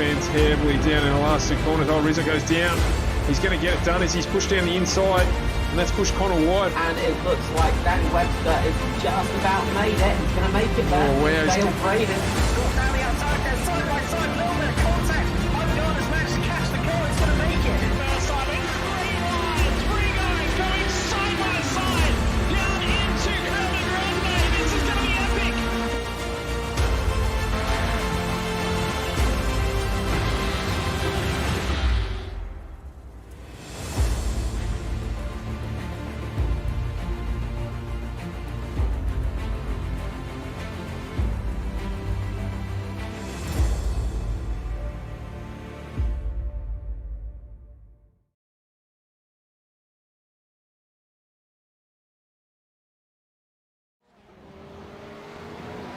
defends heavily down in the last two corners. Oh, Rizzo goes down. He's going to get it done as he's pushed down the inside. And that's pushed Connor wide. And it looks like Danny Webster is just about made it. He's going to make it there. Oh, wow. Dale Braden. Got down the outside there, side by side, a little bit of contact. Odegaard has managed to catch the car. He's going to make it. First side, three guys going side by side down into Kermit Grande. This is going to be epic.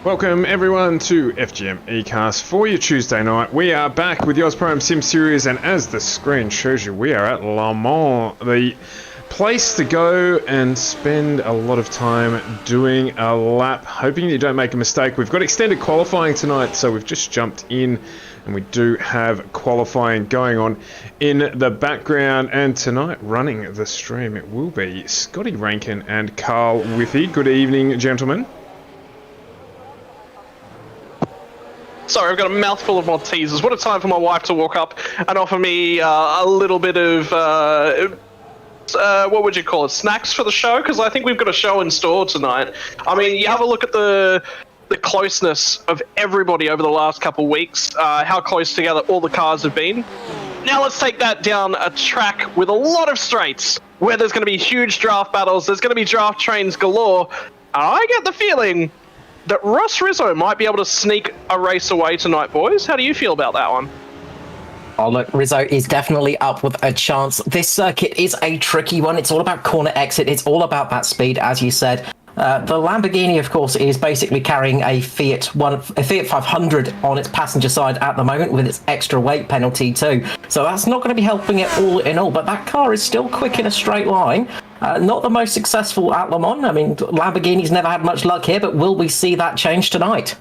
Welcome everyone to FGM eCast for your Tuesday night. We are back with the Aus Pro-Am Sim Series, and as the screen shows you, we are at LeMan, the place to go and spend a lot of time doing a lap, hoping you don't make a mistake. We've got extended qualifying tonight, so we've just jumped in and we do have qualifying going on in the background. And tonight, running the stream, it will be Scotty Rankin and Carl Withy. Good evening, gentlemen. Sorry, I've got a mouthful of Maltesers. What a time for my wife to walk up and offer me a little bit of, what would you call it, snacks for the show? Because I think we've got a show in store tonight. I mean, you have a look at the closeness of everybody over the last couple of weeks, how close together all the cars have been. Now let's take that down a track with a lot of straights, where there's going to be huge draft battles, there's going to be draft trains galore. And I get the feeling that Ross Rizzo might be able to sneak a race away tonight, boys. How do you feel about that one? Oh, look, Rizzo is definitely up with a chance. This circuit is a tricky one. It's all about corner exit. It's all about that speed, as you said. The Lamborghini, of course, is basically carrying a Fiat 500 on its passenger side at the moment with its extra weight penalty too. So that's not going to be helping it all in all, but that car is still quick in a straight line. Not the most successful at Le Mans. I mean, Lamborghini's never had much luck here, but will we see that change tonight?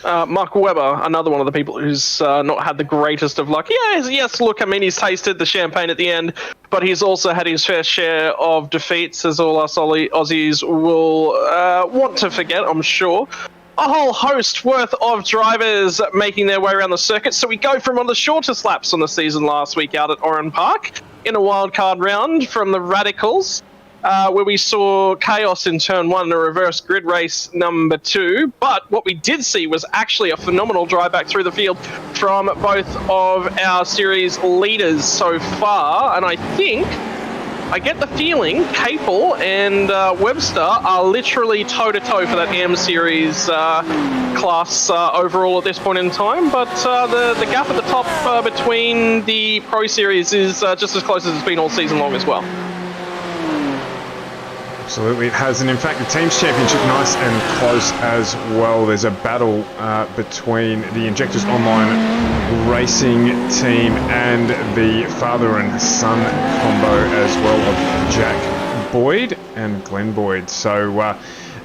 Mark Webber, another one of the people who's not had the greatest of luck. Yes, look, I mean, he's tasted the champagne at the end, but he's also had his fair share of defeats, as all us Aussies will want to forget, I'm sure. A whole host worth of drivers making their way around the circuit. So we go from one of the shortest laps on the season last week out at Oran Park in a wildcard round from the Radicals, where we saw chaos in turn one in a reverse grid race number 2. But what we did see was actually a phenomenal drive back through the field from both of our series leaders so far. And I get the feeling Capel and Webster are literally toe-to-toe for that AM Series class overall at this point in time, but the gap at the top between the Pro Series is just as close as it's been all season long as well. Absolutely, it has, and in fact the Teams Championship nice and close as well. There's a battle between the Injectors Online Racing team and the father and son combo as well of Jack Boyd and Glenn Boyd. So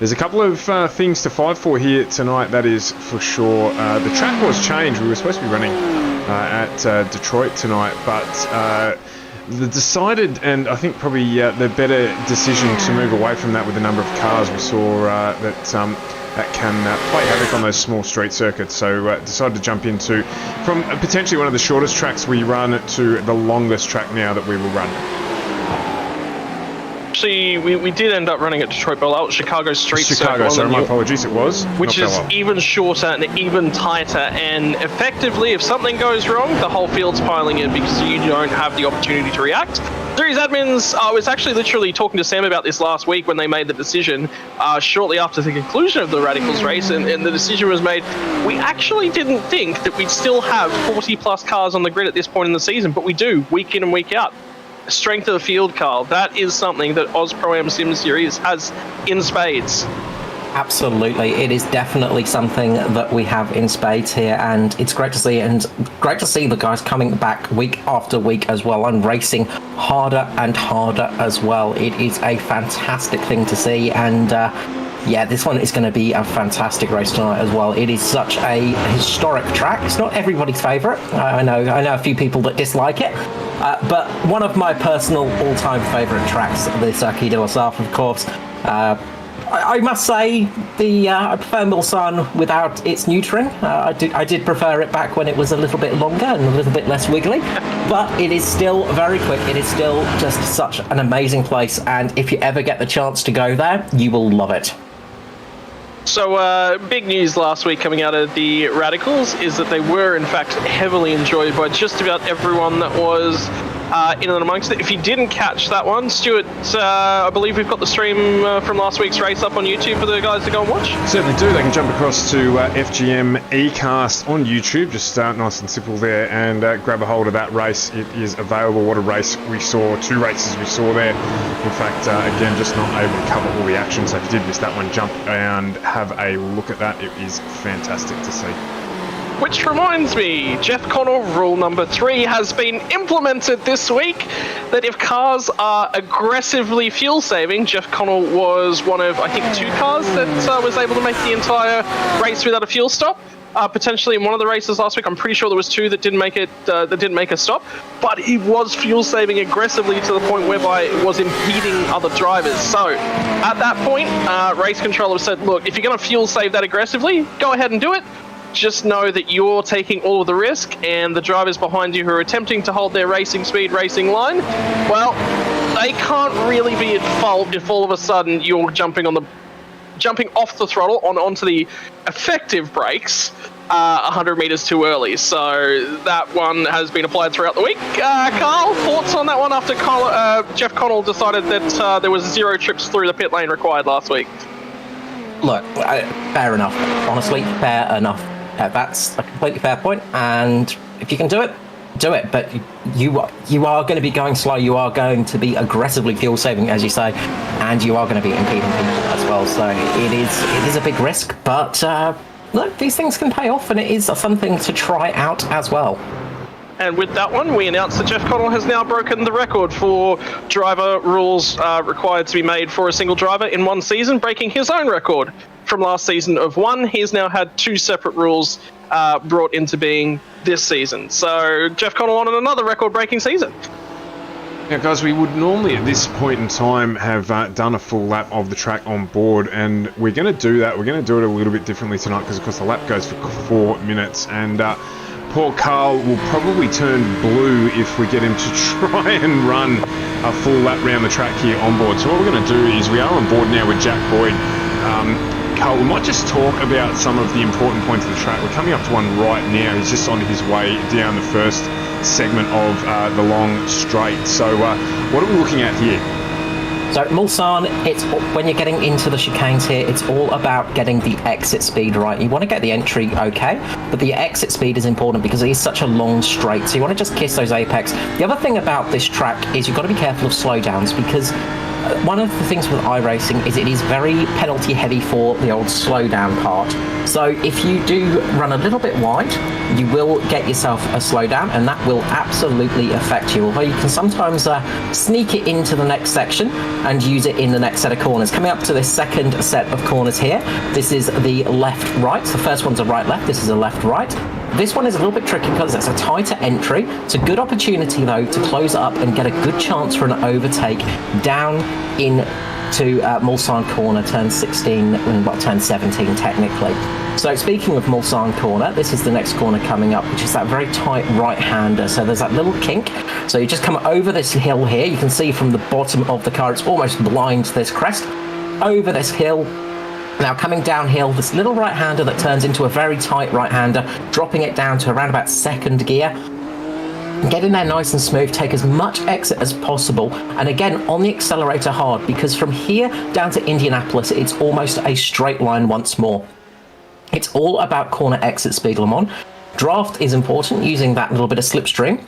there's a couple of things to fight for here tonight, that is for sure. The track was changed. We were supposed to be running at Detroit tonight, but the decided, and I think probably the better decision to move away from that with the number of cars we saw that can play havoc on those small street circuits. So decided to jump into from potentially one of the shortest tracks we run to the longest track now that we will run. Actually, we did end up running at Detroit, but that was Chicago Street Chicago, Circuit. sorry, my apologies, it was. Which is even shorter and even tighter, and effectively, if something goes wrong, the whole field's piling in because you don't have the opportunity to react. Series admins, I was actually literally talking to Sam about this last week when they made the decision, shortly after the conclusion of the Radicals race, and the decision was made. We actually didn't think that we'd still have 40 plus cars on the grid at this point in the season, but we do, week in and week out. Strength of the field, Carl. That is something that Aus Pro-Am Sim Series has in spades. Absolutely, it is definitely something that we have in spades here, and it's great to see, and great to see the guys coming back week after week as well and racing harder and harder as well. It is a fantastic thing to see, and Yeah, this one is going to be a fantastic race tonight as well. It is such a historic track. It's not everybody's favourite. I know a few people that dislike it, but one of my personal all-time favourite tracks, the Circuit de la Sarthe, of course. I must say, I prefer Mulsanne without its neutering. I did prefer it back when it was a little bit longer and a little bit less wiggly, but it is still very quick. It is still just such an amazing place, and if you ever get the chance to go there, you will love it. So, big news last week coming out of the Radicals is that they were, in fact, heavily enjoyed by just about everyone that was in and amongst it. If you didn't catch that one, Stuart, I believe we've got the stream from last week's race up on YouTube for the guys to go and watch. Certainly do. They can jump across to FGM eCast on YouTube, just nice and simple there, and grab a hold of that race. It is available. What a race we saw, 2 races we saw there. In fact, again, just not able to cover all the action, so if you did miss that one, jump and have a look at that. It is fantastic to see. Which reminds me, Jeff Connell rule number 3 has been implemented this week, that if cars are aggressively fuel saving, Jeff Connell was one of, I think, 2 cars that was able to make the entire race without a fuel stop. Potentially in one of the races last week, I'm pretty sure there was 2 that didn't make it, that didn't make a stop, but he was fuel saving aggressively to the point whereby it was impeding other drivers. So at that point, race controller said, look, if you're going to fuel save that aggressively, go ahead and do it. Just know that you're taking all of the risk, and the drivers behind you who are attempting to hold their racing speed, racing line, well, they can't really be at fault if all of a sudden you're jumping off the throttle onto the effective brakes 100 meters too early. So that one has been applied throughout the week. Carl, thoughts on that one after Jeff Connell decided that there was 0 trips through the pit lane required last week? Look, fair enough. Honestly, fair enough. That's a completely fair point, and if you can do it, do it. But you are going to be going slow. You are going to be aggressively fuel saving, as you say, and you are going to be impeding people as well. So it is a big risk, but look, these things can pay off, and it is something to try out as well. And with that one, we announced that Jeff Connell has now broken the record for driver rules required to be made for a single driver in one season, breaking his own record from last season of 1. He's now had 2 separate rules brought into being this season. So Jeff Connell on another record-breaking season. Now, guys, we would normally at this point in time have done a full lap of the track on board, and we're going to do that. We're going to do it a little bit differently tonight because, of course, the lap goes for 4 minutes, and poor Carl will probably turn blue if we get him to try and run a full lap round the track here on board. So what we're going to do is we are on board now with Jack Boyd. Carl, we might just talk about some of the important points of the track. We're coming up to one right now. He's just on his way down the first segment of the long straight. So what are we looking at here? So Mulsanne, it's when you're getting into the chicanes here, it's all about getting the exit speed right. You want to get the entry okay, but the exit speed is important because it is such a long straight. So you want to just kiss those apex. The other thing about this track is you've got to be careful of slowdowns, because one of the things with iRacing is it is very penalty heavy for the old slowdown part. So if you do run a little bit wide, you will get yourself a slowdown, and that will absolutely affect you. Although you can sometimes sneak it into the next section and use it in the next set of corners. Coming up to this second set of corners here, this is the left-right. The first one's a right-left, this is a left-right. This one is a little bit tricky because it's a tighter entry. It's a good opportunity, though, to close up and get a good chance for an overtake down into Mulsanne corner, turn 16, well, turn 17 technically. So speaking of Mulsanne corner, this is the next corner coming up, which is that very tight right-hander. So there's that little kink. So you just come over this hill here. You can see from the bottom of the car, it's almost blind to this crest. Over this hill. Now coming downhill, this little right-hander that turns into a very tight right-hander, dropping it down to around about second gear. Get in there nice and smooth, take as much exit as possible, and again on the accelerator hard, because from here down to Indianapolis it's almost a straight line once more. It's all about corner exit speed, LeMan. Draft is important, using that little bit of slipstream,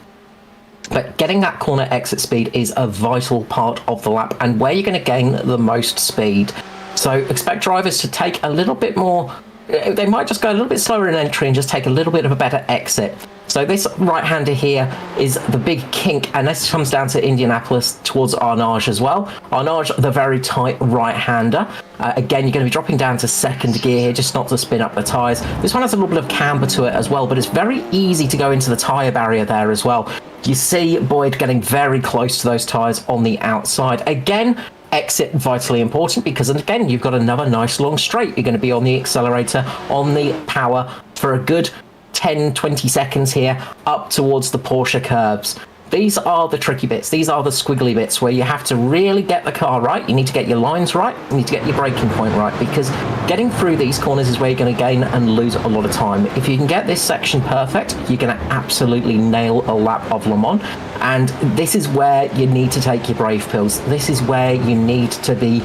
but getting that corner exit speed is a vital part of the lap and where you're going to gain the most speed. So expect drivers to take a little bit more they might just go a little bit slower in entry and just take a little bit of a better exit. So this right-hander here is the big kink, and this comes down to Indianapolis towards Arnage as well. Arnage, the very tight right-hander. Again, you're going to be dropping down to second gear here, just not to spin up the tyres. This one has a little bit of camber to it as well, but it's very easy to go into the tyre barrier there as well. You see Boyd getting very close to those tyres on the outside. Again, exit vitally important, because again, you've got another nice long straight. You're going to be on the accelerator, on the power for a good 10-20 seconds here up towards the Porsche curbs. These are the tricky bits. These are the squiggly bits where you have to really get the car right. You need to get your lines right. You need to get your braking point right, because getting through these corners is where you're going to gain and lose a lot of time. If you can get this section perfect, you're going to absolutely nail a lap of Le Mans. And this is where you need to take your brave pills. This is where you need to be...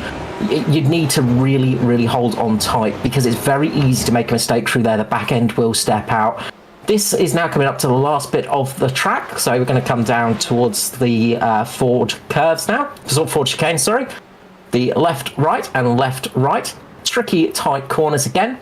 You need to really, really hold on tight, because it's very easy to make a mistake through there. The back end will step out. This is now coming up to the last bit of the track, so we're going to come down towards the Ford curves now. Ford chicane, sorry. The left, right, and left, right. Tricky, tight corners again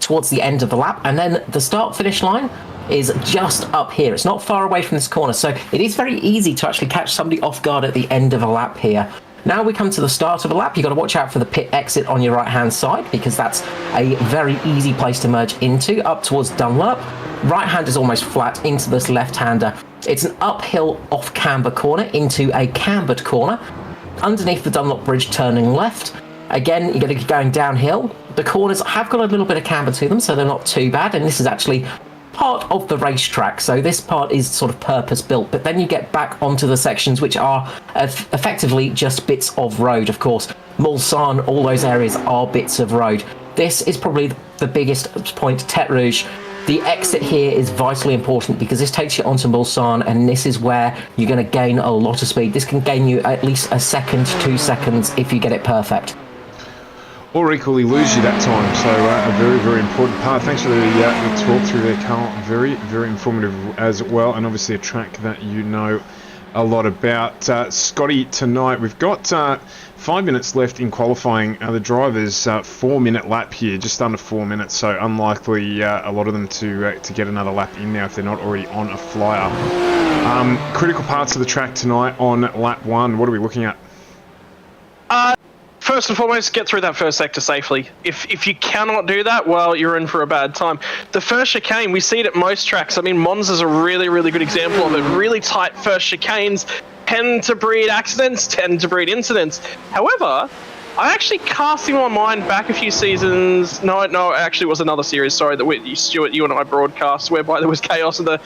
towards the end of the lap, and then the start-finish line is just up here. It's not far away from this corner, so it is very easy to actually catch somebody off guard at the end of a lap here. Now we come to the start of a lap. You've got to watch out for the pit exit on your right-hand side, because that's a very easy place to merge into, up towards Dunlop. Right hand is almost flat into this left-hander. It's an uphill off-camber corner into a cambered corner. Underneath the Dunlop bridge, turning left. Again, you're going to be going downhill. The corners have got a little bit of camber to them, so they're not too bad, and this is actually part of the racetrack, so this part is sort of purpose-built, but then you get back onto the sections which are effectively just bits of road. Of course, Mulsanne, all those areas are bits of road. This is probably the biggest point, Tete Rouge. The exit here is vitally important, because this takes you onto Mulsanne, and this is where you're going to gain a lot of speed. This can gain you at least a second, 2 seconds if you get it perfect. Or equally lose you that time, so a very, very important part. Thanks for the talk through there, Carl. Very, very informative as well, and obviously a track that you know a lot about. Scotty, tonight we've got 5 minutes left in qualifying. The drivers 4-minute lap here, just under 4 minutes, so unlikely a lot of them to get another lap in now if they're not already on a flyer. Critical parts of the track tonight on lap 1. What are we looking at? First and foremost, get through that first sector safely. If you cannot do that, well, you're in for a bad time. The first chicane, we see it at most tracks. I mean, Monza's a really, really good example of it. Really tight first chicanes tend to breed accidents, tend to breed incidents. However, I actually casting my mind back a few seasons. No, actually it was another series, sorry, that Stuart, you and I broadcast, whereby there was chaos in the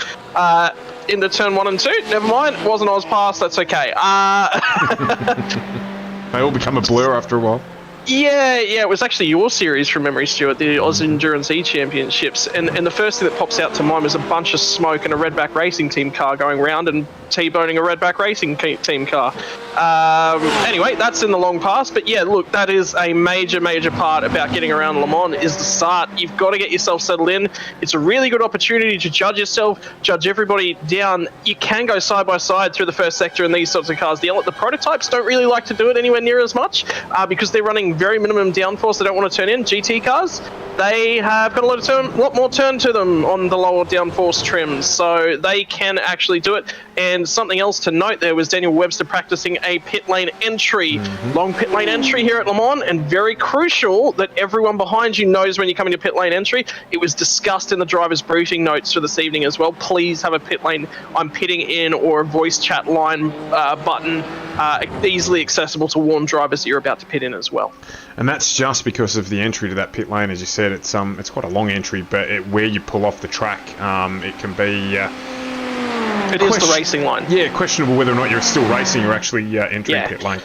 turn 1 and 2. Never mind, it wasn't AUSPASS, that's okay. They all become a blur after a while. Yeah, it was actually your series from memory, Stuart, the Aus Endurance Championships, and the first thing that pops out to mind was a bunch of smoke and a Redback Racing Team car going round and T-boning a Redback Racing Team car. Anyway, that's in the long past, but yeah, look, that is a major part about getting around Le Mans, is the start. You've got to get yourself settled in. It's a really good opportunity to judge yourself, judge everybody down. You can go side by side through the first sector in these sorts of cars. The prototypes don't really like to do it anywhere near as much, because they're running very minimum downforce. They don't want to turn in. GT cars, they have got a lot more turn to them on the lower downforce trims, so they can actually do it. And something else to note there was Daniel Webster practicing a pit lane entry, long pit lane entry here at Le Mans, and very crucial that everyone behind you knows when you're coming to pit lane entry. It was discussed in the driver's briefing notes for this evening as well. Please have a pit lane I'm pitting in or a voice chat line button easily accessible to warn drivers that you're about to pit in as well. And that's just because of the entry to that pit lane, as you said. It's quite a long entry, but where you pull off the track, it can be... It is the racing line. Yeah, questionable whether or not you're still racing or actually entering pit lane.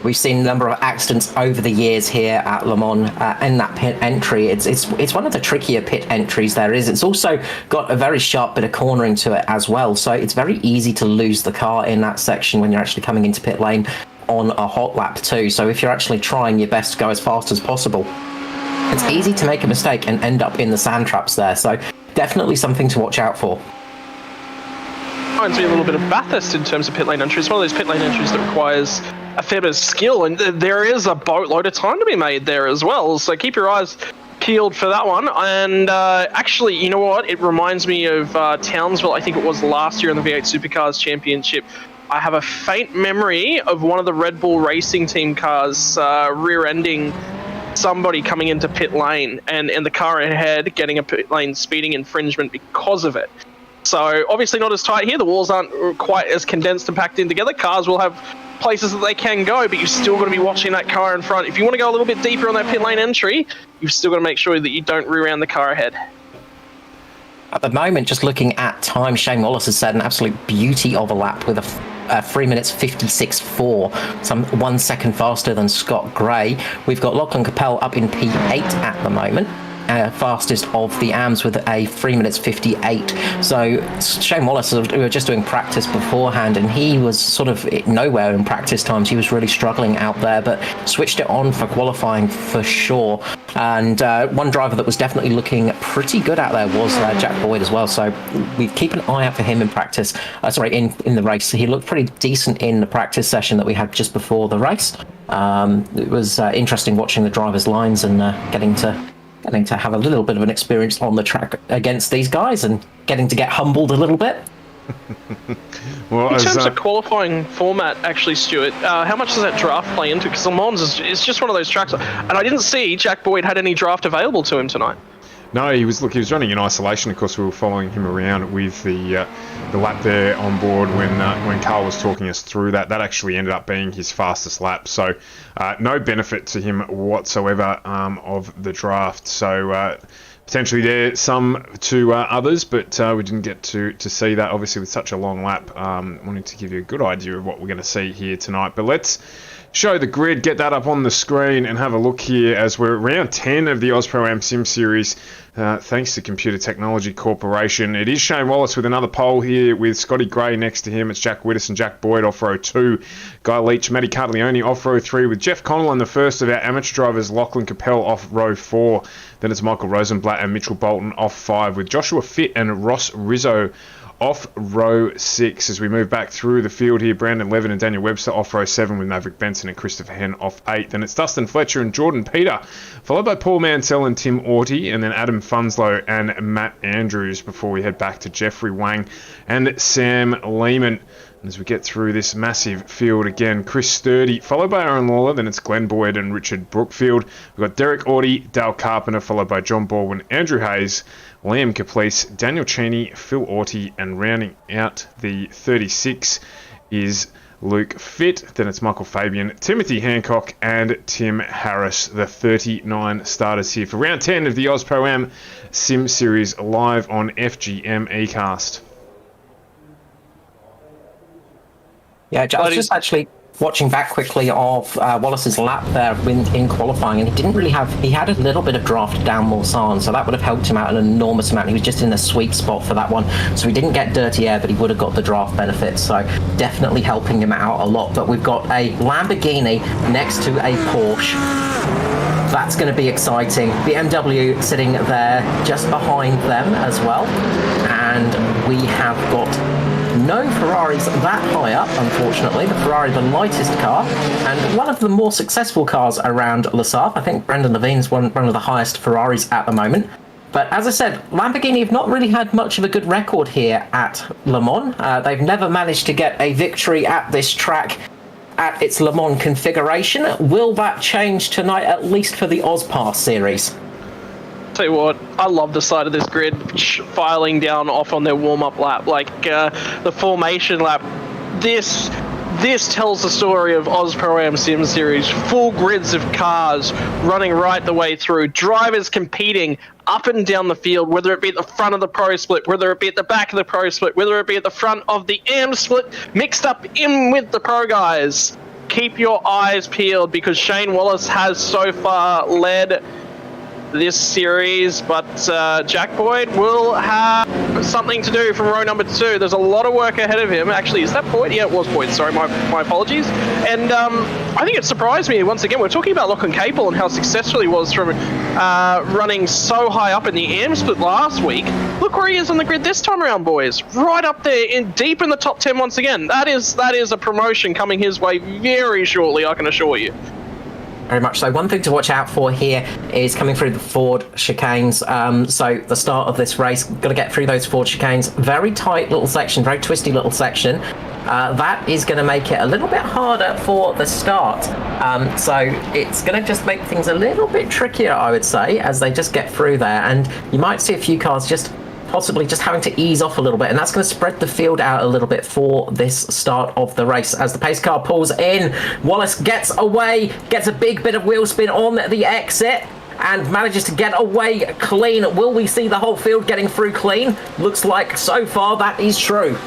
We've seen a number of accidents over the years here at Le Mans in that pit entry. It's one of the trickier pit entries there is. It's also got a very sharp bit of cornering to it as well, so it's very easy to lose the car in that section when you're actually coming into pit lane on a hot lap too. So if you're actually trying your best to go as fast as possible, it's easy to make a mistake and end up in the sand traps there. So definitely something to watch out for. Reminds me a little bit of Bathurst in terms of pit lane entry. It's one of those pit lane entries that requires a fair bit of skill, and there is a boatload of time to be made there as well. So keep your eyes peeled for that one. And actually, you know what? It reminds me of Townsville. I think it was last year in the V8 Supercars Championship. I have a faint memory of one of the Red Bull Racing Team cars rear-ending somebody coming into pit lane, and the car ahead getting a pit lane speeding infringement because of it. So obviously not as tight here. The walls aren't quite as condensed and packed in together. Cars will have places that they can go, but you've still got to be watching that car in front. If you want to go a little bit deeper on that pit lane entry, you've still got to make sure that you don't rear-end the car ahead. At the moment, just looking at time, Shane Wallace has set an absolute beauty of a lap with a 3 minutes 56.4, some 1 second faster than Scott Gray. We've got Lachlan Capel up in P8 at the moment. Fastest of the AMs with a 3 minutes 58. So Shane Wallace, we were just doing practice beforehand, and he was sort of nowhere in practice times. He was really struggling out there, but switched it on for qualifying for sure. And one driver that was definitely looking pretty good out there was Jack Boyd as well. So we keep an eye out for him in practice. In the race. He looked pretty decent in the practice session that we had just before the race. It was interesting watching the drivers' lines and getting to have a little bit of an experience on the track against these guys and getting to get humbled a little bit. Well, in terms of qualifying format, actually, Stuart, how much does that draft play into? Because Le Mans is just one of those tracks, and I didn't see Jack Boyd had any draft available to him tonight. No, he was running in isolation. Of course, we were following him around with the lap there on board when Carl was talking us through that. That actually ended up being his fastest lap. So no benefit to him whatsoever of the draft. So potentially there some to others, but we didn't get to see that. Obviously, with such a long lap, wanting to give you a good idea of what we're going to see here tonight. But let's show the grid, get that up on the screen, and have a look here as we're round 10 of the Aus Pro-Am Sim Series, thanks to Computer Technology Corporation. It is Shane Wallace with another pole here with Scotty Gray next to him. It's Jack Whittis and Jack Boyd off row 2. Guy Leach, Matty Cartleone off row 3 with Jeff Connellan, the first of our amateur drivers, Lachlan Capel off row 4. Then it's Michael Rosenblatt and Mitchell Bolton off 5 with Joshua Fitt and Ross Rizzo off row 6. As we move back through the field here, Brandon Levin and Daniel Webster off row 7 with Maverick Benson and Christopher Henn off 8. Then it's Dustin Fletcher and Jordan Peter, followed by Paul Mansell and Tim Orty, and then Adam Funslow and Matt Andrews before we head back to Jeffrey Wang and Sam Lehman. And as we get through this massive field again, Chris Sturdy, followed by Aaron Lawler, then it's Glenn Boyd and Richard Brookfield. We've got Derek Orty, Dale Carpenter, followed by John Baldwin, Andrew Hayes, Liam Caplice, Daniel Cheney, Phil Orty, and rounding out the 36 is Luke Fitt. Then it's Michael Fabian, Timothy Hancock, and Tim Harris, the 39 starters here for round 10 of the Aus Pro-Am Sim Series live on FGM eCast. Yeah, I was just actually watching back quickly of Wallace's lap there in qualifying, and he had a little bit of draft down Mulsanne, so that would have helped him out an enormous amount. He was just in the sweet spot for that one, so he didn't get dirty air, but he would have got the draft benefits, so definitely helping him out a lot. But we've got a Lamborghini next to a Porsche. That's going to be exciting. BMW sitting there just behind them as well, and we have got no Ferraris that high up, unfortunately. The Ferrari, the lightest car, and one of the more successful cars around Le Save. I think Brendan Levine's one of the highest Ferraris at the moment. But as I said, Lamborghini have not really had much of a good record here at Le Mans. They've never managed to get a victory at this track at its Le Mans configuration. Will that change tonight, at least for the AUSPASS series? Tell you what, I love the side of this grid filing down off on their warm-up lap, like the formation lap. This tells the story of Aus Pro-Am Sim Series. Full grids of cars running right the way through, drivers competing up and down the field, whether it be at the front of the pro split, whether it be at the back of the pro split, whether it be at the front of the AM split, mixed up in with the pro guys. Keep your eyes peeled, because Shane Wallace has so far led this series, but Jack Boyd will have something to do from row number 2. There's a lot of work ahead of him. Actually, is that Boyd? Yeah, it was Boyd. Sorry, my apologies. And I think it surprised me once again. We're talking about Lachlan Capel and how successful he was from running so high up in the AM split last week. Look where he is on the grid this time around, boys. Right up there, deep in the top 10 once again. That is a promotion coming his way very shortly, I can assure you. Very much so. One thing to watch out for here is coming through the Ford chicanes. So the start of this race, got to get through those Ford chicanes. Very tight little section, very twisty little section. That is going to make it a little bit harder for the start. So it's going to just make things a little bit trickier, I would say, as they just get through there. And you might see a few cars just possibly just having to ease off a little bit, and that's going to spread the field out a little bit for this start of the race. As the pace car pulls in, Wallace gets away, gets a big bit of wheel spin on the exit, and manages to get away clean. Will we see the whole field getting through clean? Looks like so far that is true.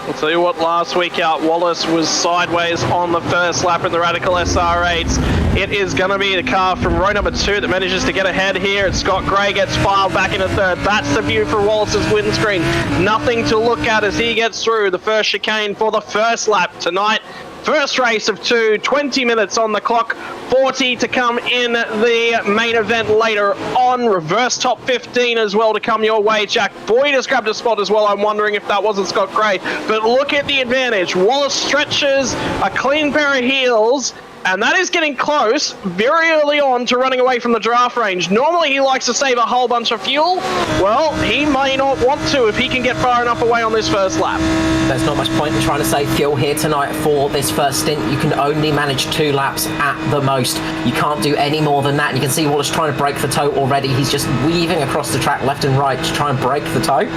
I'll tell you what, last week out, Wallace was sideways on the first lap in the Radical SR8s. It is going to be the car from row number 2 that manages to get ahead here, and Scott Gray gets filed back into third. That's the view for Wallace's windscreen. Nothing to look at as he gets through the first chicane for the first lap tonight. First race of 2, 20 minutes on the clock, 40 to come in the main event later on. Reverse top 15 as well to come your way. Jack Boyd has grabbed a spot as well. I'm wondering if that wasn't Scott Gray. But look at the advantage. Wallace stretches a clean pair of heels, and that is getting close very early on to running away from the draft range. Normally he likes to save a whole bunch of fuel. Well, he may not want to if he can get far enough away on this first lap. There's not much point in trying to save fuel here tonight for this first stint. You can only manage 2 laps at the most. You can't do any more than that. You can see Wallace trying to break the toe already. He's just weaving across the track left and right to try and break the toe.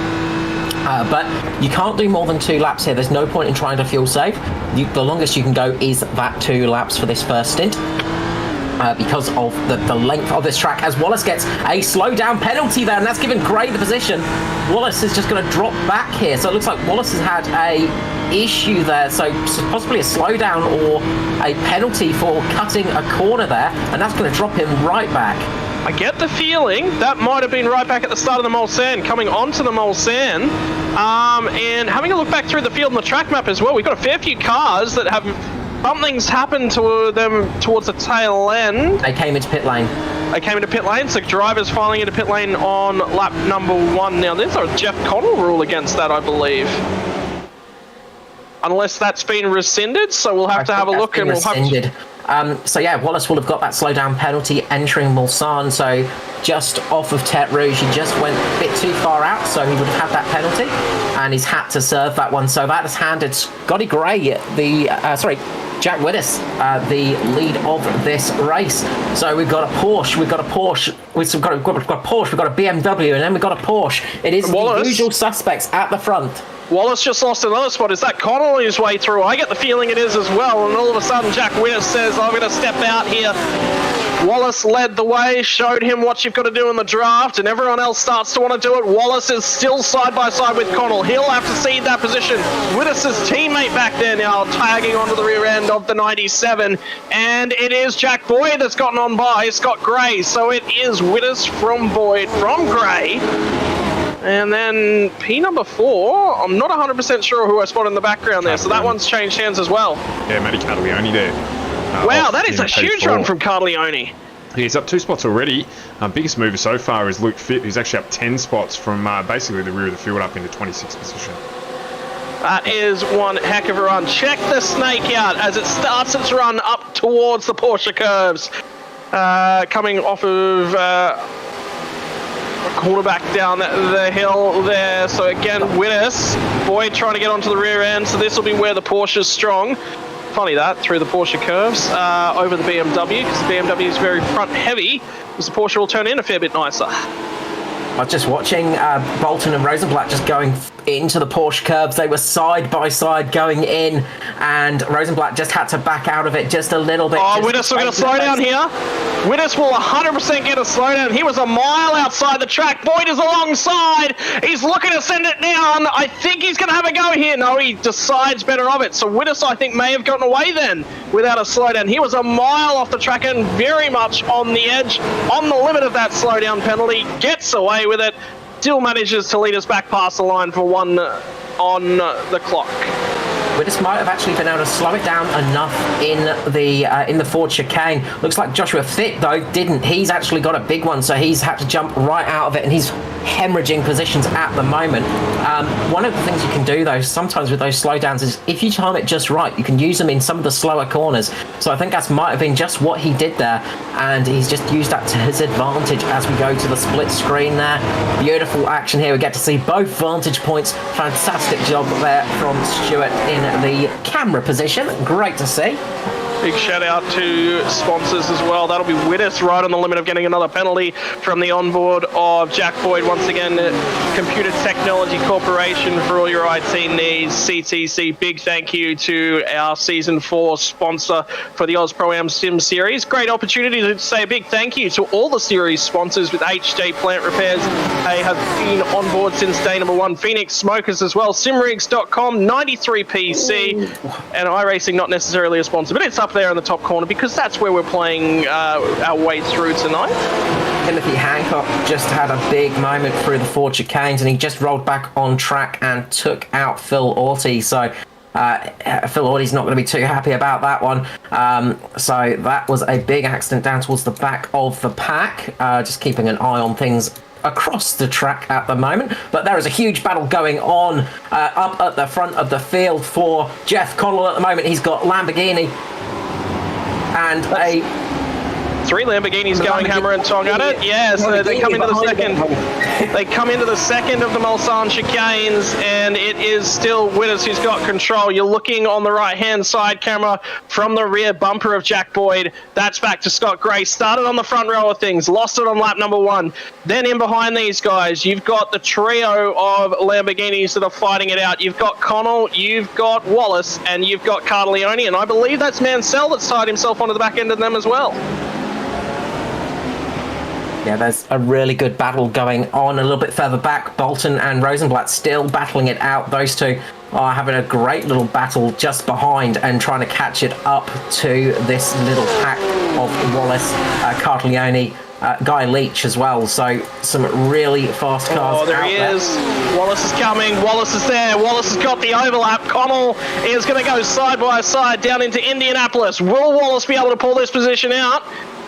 But you can't do more than 2 laps here. There's no point in trying to fuel save. The longest you can go is that 2 laps for this first stint. Because of the length of this track, as Wallace gets a slowdown penalty there, and that's given Gray the position. Wallace is just going to drop back here, so it looks like Wallace has had a issue there, so possibly a slowdown or a penalty for cutting a corner there, and that's going to drop him right back. I get the feeling that might have been right back at the start of the Mulsanne, coming onto the Mulsanne, and having a look back through the field and the track map as well, we've got a fair few cars that have something's happened to them towards the tail end. They came into pit lane. So drivers filing into pit lane on lap number 1. Now, there's a Jeff Connell rule against that, I believe. Unless that's been rescinded, so we'll have to have a look and we'll have to... So yeah, Wallace will have got that slowdown penalty entering Mulsanne, so just off of Tete Rouge. He just went a bit too far out, so he would have had that penalty, and he's had to serve that one. So that has handed Scotty Gray Jack Widdis, the lead of this race. So we've got a Porsche, we've got a BMW, and then we've got a Porsche. It is Wallace, the usual suspects at the front. Wallace just lost another spot. Is that Connell on his way through? I get the feeling it is as well. And all of a sudden, Jack Widdis says, I'm going to step out here. Wallace led the way, showed him what you've got to do in the draft, and everyone else starts to want to do it. Wallace is still side by side with Connell. He'll have to cede that position. Widdis's teammate back there now tagging onto the rear end of the 97, and it is Jack Boyd that's gotten on by Scott Gray. So it is Widdis from Boyd from Gray. And then P number 4, I'm not 100% sure who I spotted in the background there, so that one's changed hands as well. Yeah, Matty Carleone there. Wow, that is a huge run from Carleone. He's up 2 spots already. Biggest mover so far is Luke Fitt, who's actually up 10 spots from basically the rear of the field up into 26th position. That is one heck of a run. Check the snake out as it starts its run up towards the Porsche curves. Coming off of quarterback down the hill there. So again, Widdis, Boyd trying to get onto the rear end. So this will be where the Porsche's strong. Funny that, through the Porsche curves over the BMW, because the BMW is very front heavy, because the Porsche will turn in a fair bit nicer. I was just watching Bolton and Rosenblatt just going into the Porsche curbs. They were side by side going in, and Rosenblatt just had to back out of it just a little bit. Oh, Widdis will get a slowdown here. Widdis will 100% get a slowdown. He was a mile outside the track. Boyd is alongside. He's looking to send it down. I think he's going to have a go here. No, he decides better of it. So Widdis, I think, may have gotten away then without a slowdown. He was a mile off the track and very much on the edge, on the limit of that slowdown penalty. Gets away with it. Still manages to lead us back past the line for 1 on the clock. Widders might have actually been able to slow it down enough in the Ford chicane. Looks like Joshua Fitt, though, didn't. He's actually got a big one, so he's had to jump right out of it, and he's hemorrhaging positions at the moment. One of the things you can do, though, sometimes with those slowdowns is if you time it just right, you can use them in some of the slower corners. So I think that might have been just what he did there, and he's just used that to his advantage as we go to the split screen there. Beautiful action here. We get to see both vantage points. Fantastic job there from Stuart in the camera position. Great to see. Big shout out to sponsors as well. That'll be Widders right on the limit of getting another penalty from the onboard of Jack Boyd. Once again, Computer Technology Corporation for all your IT needs. CTC, big thank you to our Season 4 sponsor for the Aus Pro-Am Sim Series. Great opportunity to say a big thank you to all the series sponsors with HJ Plant Repairs. They have been on board since day number 1. Phoenix Smokers as well. Simrigs.com, 93PC, and iRacing not necessarily a sponsor, but it's up there in the top corner because that's where we're playing our way through tonight. Timothy Hancock just had a big moment through the Ford chicanes, and he just rolled back on track and took out Phil Orty. So Phil Orty's not going to be too happy about that one. So that was a big accident down towards the back of the pack. Just keeping an eye on things across the track at the moment, but there is a huge battle going on up at the front of the field for Jeff Connell at the moment. He's got Lamborghini and three Lamborghinis going hammer and tong at it. Yeah, so they come into the second. They come into the second of the Mulsanne chicanes, and it is still Widders who's got control. You're looking on the right-hand side camera from the rear bumper of Jack Boyd. That's back to Scott Gray. Started on the front row of things, lost it on lap number 1. Then in behind these guys, you've got the trio of Lamborghinis that are fighting it out. You've got Connell, you've got Wallace, and you've got Cartaleone, and I believe that's Mansell that's tied himself onto the back end of them as well. Yeah, there's a really good battle going on a little bit further back. Bolton and Rosenblatt still battling it out. Those two are having a great little battle just behind and trying to catch it up to this little pack of Wallace, Cartaleone, Guy Leach as well. So some really fast cars. Oh, there he is. Wallace is coming. Wallace is there. Wallace has got the overlap. Connell is going to go side by side down into Indianapolis. Will Wallace be able to pull this position out?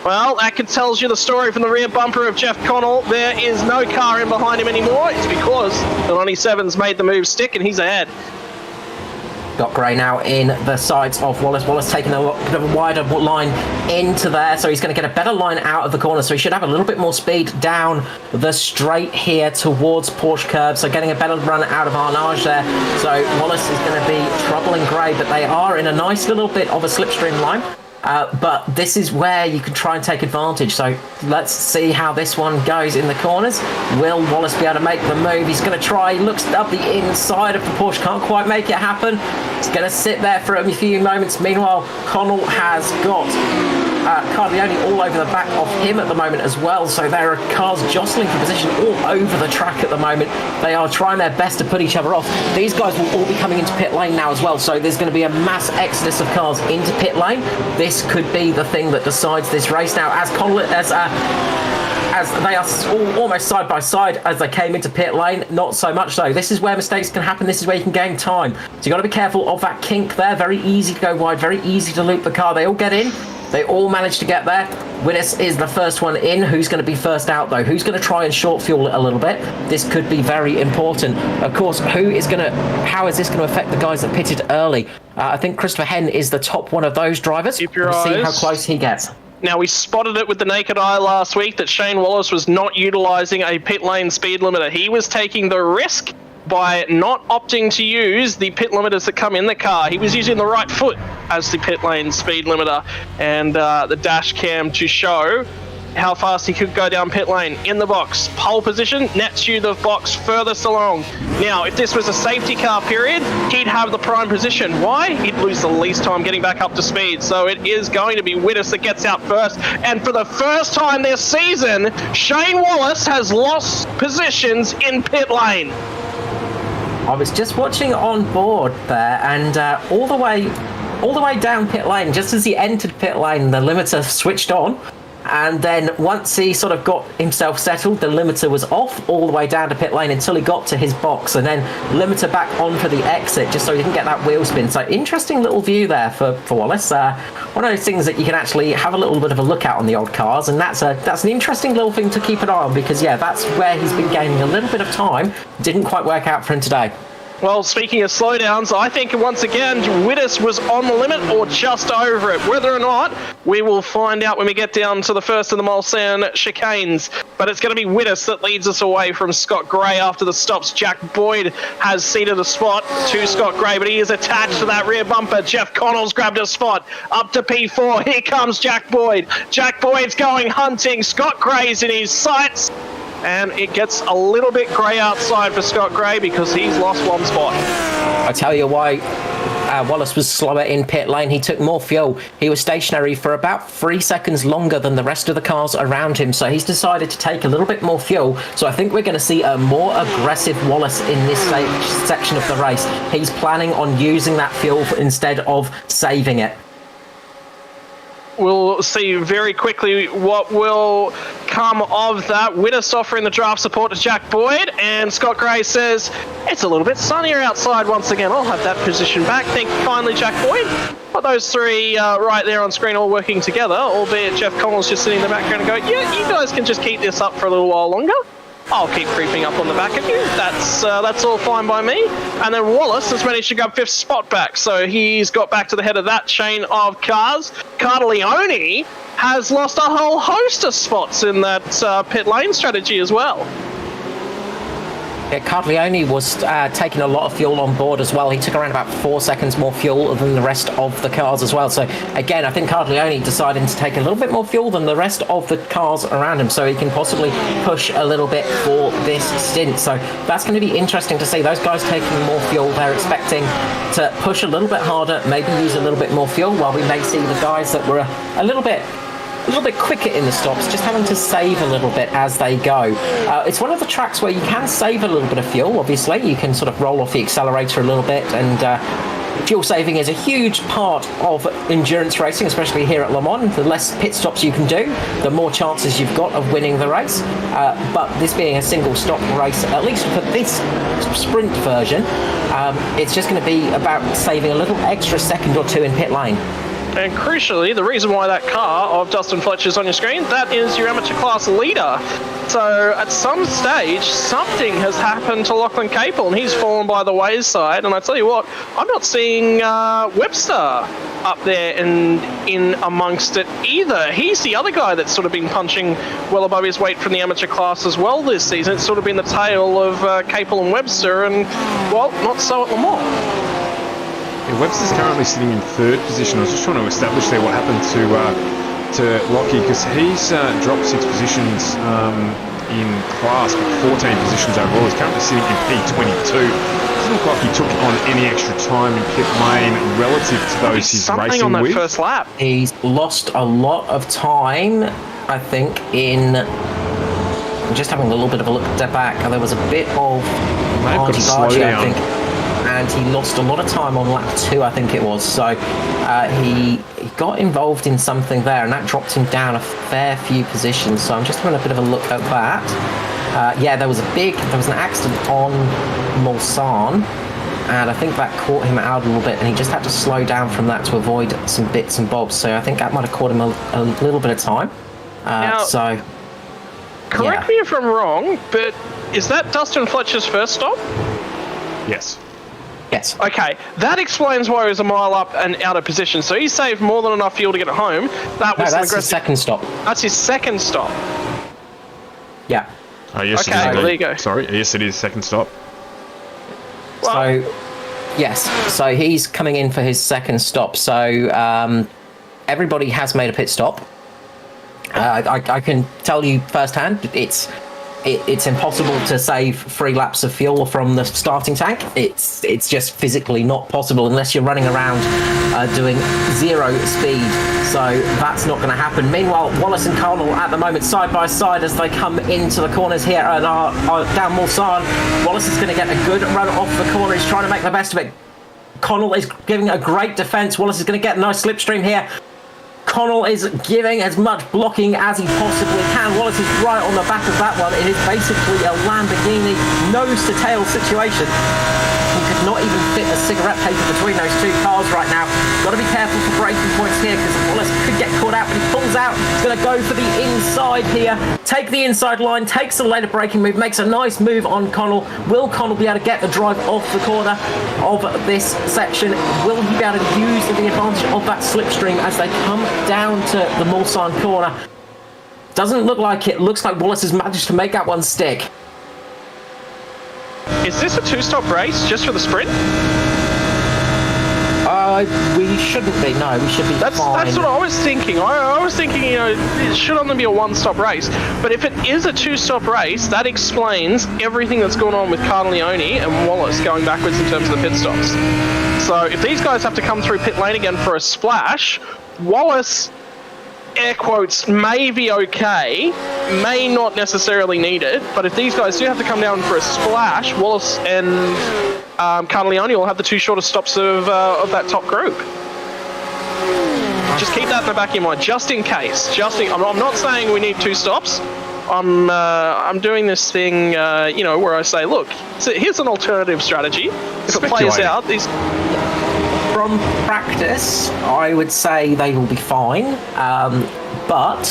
Well, that tells you the story from the rear bumper of Jeff Connell. There is no car in behind him anymore. It's because the 97's made the move stick and he's ahead. Got Gray now in the sides of Wallace. Wallace taking a bit of a wider line into there, so he's going to get a better line out of the corner, so he should have a little bit more speed down the straight here towards Porsche curve, so getting a better run out of Arnage there. So Wallace is going to be troubling Gray, but they are in a nice little bit of a slipstream line. But this is where you can try and take advantage. So let's see how this one goes in the corners. Will Wallace be able to make the move? He's going to try. Looks up the inside of the Porsche. Can't quite make it happen. He's going to sit there for a few moments. Meanwhile, Connell has got Cartaleone all over the back of him at the moment as well. So there are cars jostling for position all over the track at the moment. They are trying their best to put each other off. These guys will all be coming into pit lane now as well. So there's going to be a mass exodus of cars into pit lane. This could be the thing that decides this race now, as Connell, as they are all almost side by side as they came into pit lane. Not so much so. This is where mistakes can happen. This is where you can gain time. So you've got to be careful of that kink there. Very easy to go wide, very easy to loop the car. They all get in. They all manage to get there. Widders is the first one in. Who's going to be first out, though? Who's going to try and short fuel it a little bit? This could be very important. Of course, how is this going to affect the guys that pitted early? I think Christopher Henn is the top one of those drivers. Keep your we'll see eyes. how close he gets. Now, we spotted it with the naked eye last week that Shane Wallace was not utilising a pit lane speed limiter. He was taking the risk by not opting to use the pit limiters that come in the car. He was using the right foot as the pit lane speed limiter and the dash cam to show how fast he could go down pit lane. In the box, pole position, nets you the box furthest along. Now, if this was a safety car period, he'd have the prime position. Why? He'd lose the least time getting back up to speed. So it is going to be Widders that gets out first. And for the first time this season, Shane Wallace has lost positions in pit lane. I was just watching on board there, and all the way down pit lane, just as he entered pit lane, the limiter switched on, And then once he sort of got himself settled, the limiter was off all the way down to pit lane until he got to his box, and then limiter back on for the exit, just so he didn't get that wheel spin. So interesting little view there for Wallace. One of those things that you can actually have a little bit of a look at on the old cars, and that's an interesting little thing to keep an eye on, because yeah, that's where he's been gaining a little bit of time. Didn't quite work out for him today. Well, speaking of slowdowns, I think once again, Wittes was on the limit or just over it. Whether or not, we will find out when we get down to the first of the Mulsanne chicanes. But it's going to be Wittes that leads us away from Scott Gray after the stops. Jack Boyd has ceded a spot to Scott Gray, but he is attached to that rear bumper. Jeff Connell's grabbed a spot up to P4. Here comes Jack Boyd. Jack Boyd's going hunting. Scott Gray's in his sights. And it gets a little bit grey outside for Scott Gray because he's lost one spot. I tell you why Wallace was slower in pit lane. He took more fuel. He was stationary for about 3 seconds longer than the rest of the cars around him. So he's decided to take a little bit more fuel. So I think we're going to see a more aggressive Wallace in this section of the race. He's planning on using that fuel instead of saving it. We'll see very quickly what will come of that. Wittes offering the draft support to Jack Boyd, and Scott Gray says, it's a little bit sunnier outside once again. I'll have that position back. Thank you kindly, Jack Boyd. But those three right there on screen all working together, albeit Jeff Connell's just sitting in the background and going, yeah, you guys can just keep this up for a little while longer. I'll keep creeping up on the back of you. That's all fine by me. And then Wallace has managed to grab 5th spot back, so he's got back to the head of that chain of cars. Cardaleone has lost a whole host of spots in that pit lane strategy as well. Yeah, Cardaleone was taking a lot of fuel on board as well. He took around about 4 seconds more fuel than the rest of the cars as well. So again, I think Cardaleone decided to take a little bit more fuel than the rest of the cars around him, so he can possibly push a little bit for this stint. So that's going to be interesting to see. Those guys taking more fuel, they're expecting to push a little bit harder, maybe use a little bit more fuel, while we may see the guys that were a little bit quicker in the stops, just having to save a little bit as they go. It's one of the tracks where you can save a little bit of fuel, obviously. You can sort of roll off the accelerator a little bit, and fuel saving is a huge part of endurance racing, especially here at Le Mans. The less pit stops you can do, the more chances you've got of winning the race. But this being a single stop race, at least for this sprint version, it's just going to be about saving a little extra second or two in pit lane. And crucially, the reason why that car of Dustin Fletcher's on your screen, that is your amateur class leader. So at some stage, something has happened to Lachlan Capel, and he's fallen by the wayside. And I tell you what, I'm not seeing Webster up there and in amongst it either. He's the other guy that's sort of been punching well above his weight from the amateur class as well this season. It's sort of been the tale of Capel and Webster, and, well, not so at Le Mans. Yeah, Webster's currently sitting in 3rd position. I was just trying to establish there what happened to Lockie, because he's dropped 6 positions in class, but 14 positions overall. He's currently sitting in P22. Doesn't look like he took on any extra time in pit lane relative to those he's racing on that with. First lap. He's lost a lot of time, I think, in... I'm just having a little bit of a look back. There was a bit of argy-bargy, I think. And he lost a lot of time on lap 2, I think it was. So he got involved in something there, and that dropped him down a fair few positions. So I'm just having a bit of a look at that. Yeah, there was an accident on Mulsanne, and I think that caught him out a little bit, and he just had to slow down from that to avoid some bits and bobs. So I think that might have caught him a little bit of time. Correct me if I'm wrong, but is that Dustin Fletcher's first stop? Yes. Yes. Okay, that explains why he was a mile up and out of position. So he saved more than enough fuel to get it home. That's his second stop. That's his second stop. Yeah. Oh, yes, okay, well, there you go. Sorry, yes, it is second stop. Well, so, yes. So he's coming in for his second stop. So everybody has made a pit stop. I can tell you firsthand, it's impossible to save 3 laps of fuel from the starting tank. It's just physically not possible unless you're running around doing 0 speed. So that's not going to happen. Meanwhile, Wallace and Connell at the moment side by side as they come into the corners here and are down Mulsanne. Wallace is going to get a good run off the corner. He's trying to make the best of it. Connell is giving a great defence. Wallace is going to get a nice slipstream here. Connell is giving as much blocking as he possibly can. Wallace is right on the back of that one. It is basically a Lamborghini nose-to-tail situation. He could not even fit a cigarette paper between those two cars right now. Got to be careful for braking points here because Wallace could get caught out, but he pulls out. He's going to go for the inside here. Take the inside line, takes the later braking move, makes a nice move on Connell. Will Connell be able to get the drive off the corner of this section? Will he be able to use the advantage of that slipstream as they come down to the Mulsanne corner? Doesn't look like it. Looks like Wallace has managed to make that one stick. Is this a two-stop race just for the sprint? We shouldn't be. No, we should be That's fine. what I was thinking. I was thinking, you know, it should only be a one-stop race. But if it is a two-stop race, that explains everything that's going on with Carleone and Wallace going backwards in terms of the pit stops. So if these guys have to come through pit lane again for a splash, Wallace, air quotes, may be okay, may not necessarily need it, but if these guys do have to come down for a splash, Wallace and Carleone will have the two shortest stops of that top group. Just keep that in the back of your mind, just in case. I'm not saying we need two stops. I'm doing this thing, you know, where I say, look, so here's an alternative strategy. If it plays out, these... From practice, I would say they will be fine, but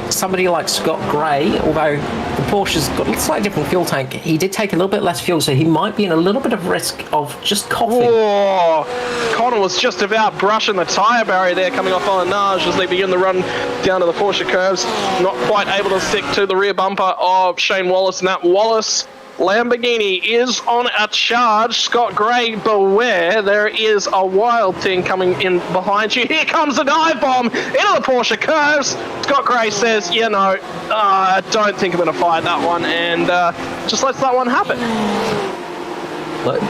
somebody like Scott Gray, although the Porsche's got a slightly different fuel tank, he did take a little bit less fuel, so he might be in a little bit of risk of just coughing. Oh, Connor was just about brushing the tyre barrier there coming off on Nage as they begin the run down to the Porsche curves. Not quite able to stick to the rear bumper of Shane Wallace, and that Wallace Lamborghini is on a charge. Scott Gray, beware. There is a wild thing coming in behind you. Here comes a dive bomb into the Porsche curves. Scott Gray says, you know, I don't think I'm going to fight that one, and just lets that one happen. Look,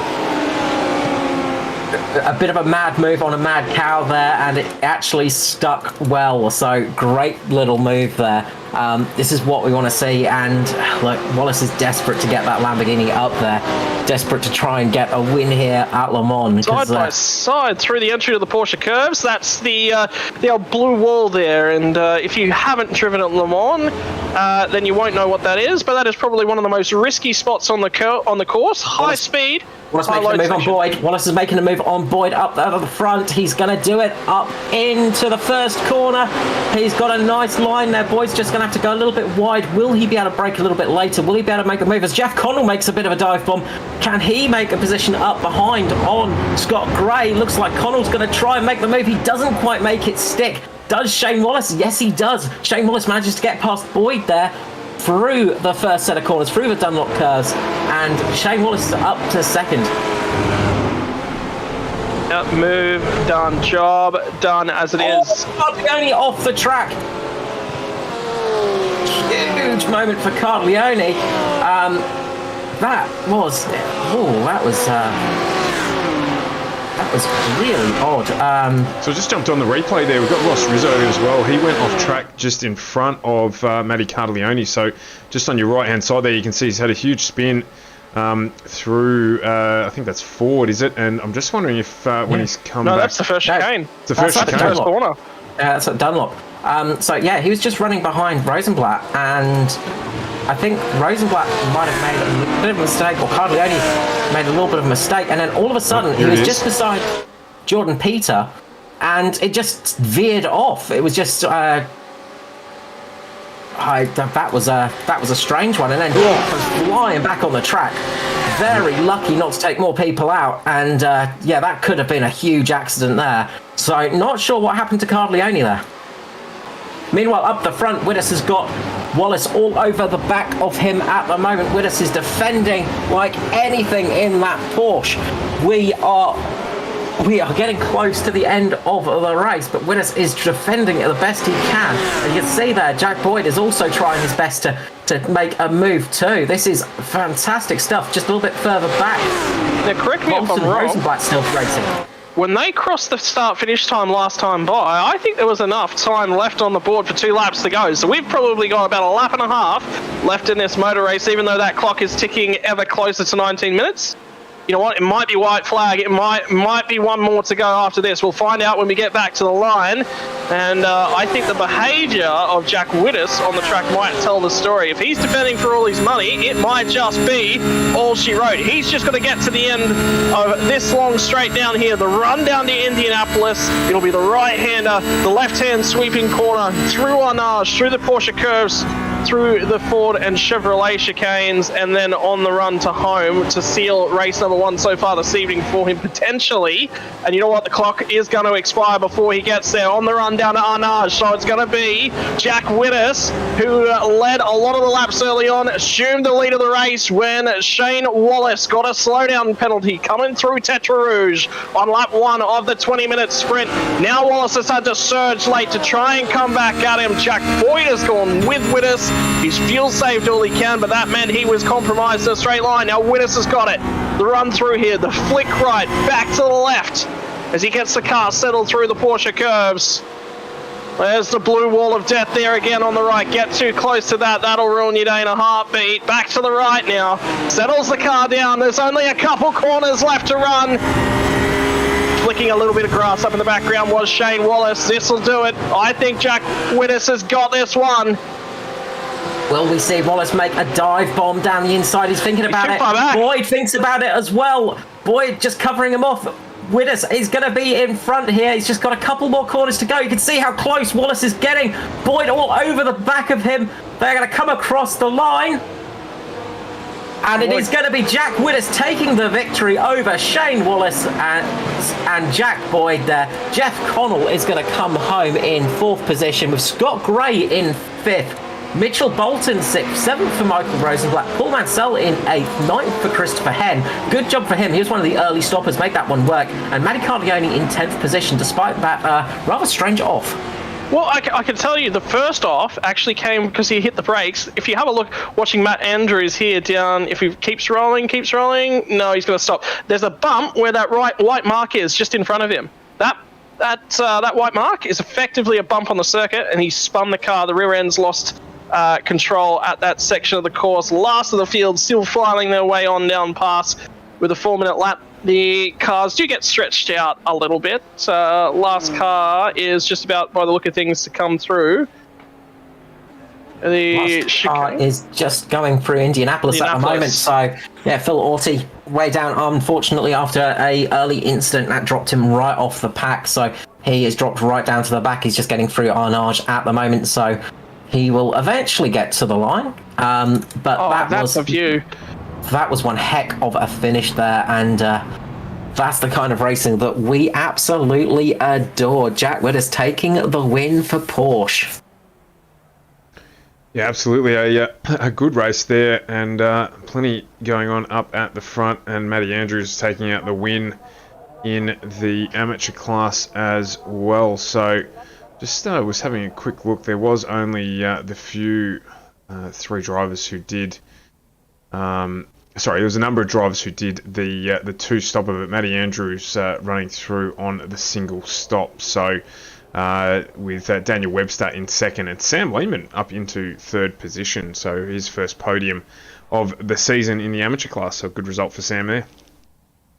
a bit of a mad move on a mad cow there, and it actually stuck well, so great little move there. This is what we want to see, and look, Wallace is desperate to get that Lamborghini up there, desperate to try and get a win here at Le Mans. Side by side through the entry to the Porsche curves. That's the old blue wall there, and if you haven't driven at Le Mans, then you won't know what that is, but that is probably one of the most risky spots on the course. High speed. Wallace making a move on Boyd. Wallace is making a move on Boyd up there to the front. He's going to do it up into the first corner. He's got a nice line there. Boyd's just going to have to go a little bit wide. Will he be able to brake a little bit later? Will he be able to make a move as Jeff Connell makes a bit of a dive bomb? Can he make a position up behind on Scott Gray? Looks like Connell's going to try and make the move. He doesn't quite make it stick. Does Shane Wallace? Yes, he does. Shane Wallace manages to get past Boyd there through the first set of corners, through the Dunlop curves, and Shane Wallace is up to second. Yep, move, done, job, done as it is. Carleone off the track. Huge moment for Carleone. That was really odd. So I just jumped on the replay there. We've got Ross Rizzo as well. He went off track just in front of Matty Carleone. So just on your right-hand side there, you can see he's had a huge spin through, I think that's forward, is it? And I'm just wondering if when he's come back... No, that's the first chicane. It's the first chicane. First corner. That's at Dunlop. So yeah, he was just running behind Rosenblatt, and I think Rosenblatt might have made a bit of a mistake, or Carleone made a little bit of a mistake, and then all of a sudden he was just beside Jordan Peter, and it just veered off. It was just that was a strange one, and then was flying back on the track. Very lucky not to take more people out, and yeah, that could have been a huge accident there. So not sure what happened to Carleone there. Meanwhile, up the front, Widders has got Wallace all over the back of him at the moment. Widders is defending like anything in that Porsche. We are getting close to the end of the race, but Widders is defending it the best he can. And you can see there, Jack Boyd is also trying his best to make a move too. This is fantastic stuff. Just a little bit further back. Now, correct me if I'm wrong. Rosenblatt's still racing. When they crossed the start-finish time last time by, I think there was enough time left on the board for 2 laps to go. So we've probably got about a lap and a half left in this motor race, even though that clock is ticking ever closer to 19 minutes. You know what? It might be white flag. It might be one more to go after this. We'll find out when we get back to the line. And I think the behaviour of Jack Wittes on the track might tell the story. If he's defending for all his money, it might just be all she wrote. He's just got to get to the end of this long straight down here. The run down to Indianapolis. It'll be the right-hander, the left-hand sweeping corner, through Arnage, through the Porsche curves, through the Ford and Chevrolet chicanes, and then on the run to home to seal race number 1 so far this evening for him, potentially. And you know what? The clock is going to expire before he gets there. On the run down to Arnage, so it's going to be Jack Wittes, who led a lot of the laps early on, assumed the lead of the race when Shane Wallace got a slowdown penalty coming through Tetra Rouge on lap 1 of the 20-minute sprint. Now Wallace has had to surge late to try and come back at him. Jack Boyd has gone with Wittes. He's fuel saved all he can, but that meant he was compromised in a straight line. Now Wittes has got it. The run through here, the flick right, back to the left as he gets the car settled through the Porsche curves. There's the blue wall of death there again on the right. Get too close to that, that'll ruin your day in a heartbeat. Back to the right now. Settles the car down. There's only a couple corners left to run. Flicking a little bit of grass up in the background was Shane Wallace. This'll do it. I think Jack Wittes has got this one. Will we see Wallace make a dive bomb down the inside? He's thinking about it. Boyd thinks about it as well. Boyd just covering him off. Wittes is going to be in front here. He's just got a couple more corners to go. You can see how close Wallace is getting. Boyd all over the back of him. They're going to come across the line. And it is going to be Jack Wittes taking the victory over Shane Wallace and Jack Boyd there. Jeff Connell is going to come home in 4th position with Scott Gray in 5th. Mitchell Bolton 6th, 7th for Michael Rosenblatt, Paul Mansell in 8th, 9th for Christopher Henn. Good job for him. He was one of the early stoppers, made that one work. And Matty Cardioni in 10th position, despite that rather strange off. Well, I can tell you the first off actually came because he hit the brakes. If you have a look, watching Matt Andrews here down, if he keeps rolling, no, he's going to stop. There's a bump where that white mark is just in front of him. That white mark is effectively a bump on the circuit, and he spun the car. The rear end's lost control at that section of the course. Last of the field still filing their way on down past with a 4-minute lap. The cars do get stretched out a little bit. Last car is just about, by the look of things, to come through. The car is just going through Indianapolis at the moment. So, yeah, Phil Orty way down, unfortunately, after a early incident that dropped him right off the pack. So he is dropped right down to the back. He's just getting through Arnage at the moment. So he will eventually get to the line. But that's a view. That was one heck of a finish there, and that's the kind of racing that we absolutely adore. Jack Wittes taking the win for Porsche. Yeah, absolutely. A good race there, and plenty going on up at the front, and Matty Andrews taking out the win in the amateur class as well. So just was having a quick look. There was only the few 3 drivers who did... there was a number of drivers who did the 2 stopper, but Matty Andrews running through on the single stop. So with Daniel Webster in 2nd and Sam Lehman up into 3rd position. So his first podium of the season in the amateur class. So good result for Sam there.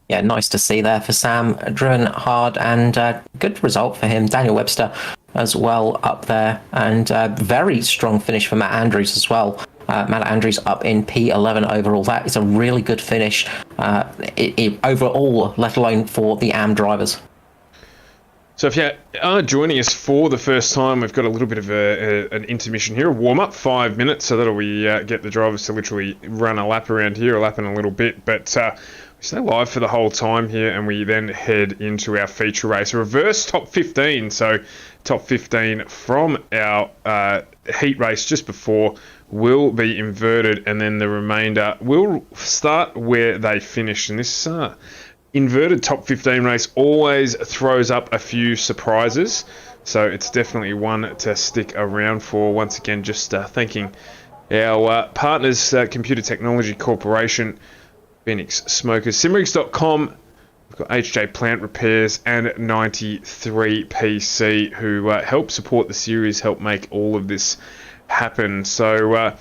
Yeah, nice to see there for Sam. Driven hard, and good result for him. Daniel Webster as well up there, and very strong finish for Matt Andrews as well. Matt Andrews up in P11 overall. That is a really good finish overall, let alone for the AM drivers. So if you are joining us for the first time, we've got a little bit of an intermission here, a warm-up, 5 minutes, so that'll get the drivers to literally run a lap around here, a lap in a little bit, but we stay live for the whole time here, and we then head into our feature race, a reverse top 15, so top 15 from our heat race just before will be inverted, and then the remainder will start where they finished, and this inverted top 15 race always throws up a few surprises, so it's definitely one to stick around for. Once again, just thanking our partners, Computer Technology Corporation, Phoenix Smokers, simrigs.com, we've got HJ Plant Repairs, and 93PC, who help support the series, help make all of this happen. So,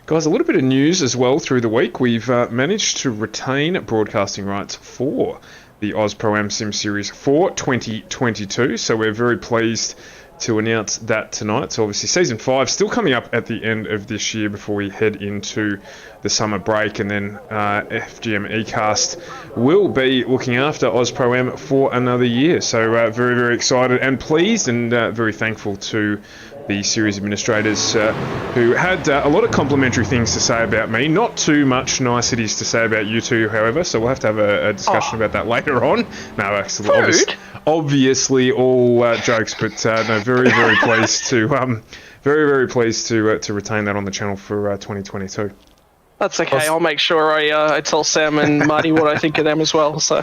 guys, a little bit of news as well through the week. We've managed to retain broadcasting rights for the Aus Pro-Am Sim Series for 2022. So we're very pleased to announce that tonight. So obviously Season 5 still coming up at the end of this year before we head into the summer break, and then FGM eCast will be looking after Aus Pro-Am for another year. So very, very excited and pleased, and very thankful to the series administrators who had a lot of complimentary things to say about me. Not too much niceties to say about you two, however, so we'll have to have a discussion about that later on. No, actually, obviously all jokes, but no, very, very pleased to very pleased to retain that on the channel for 2022. That's okay. I'll make sure I tell Sam and Marty what I think of them as well. So,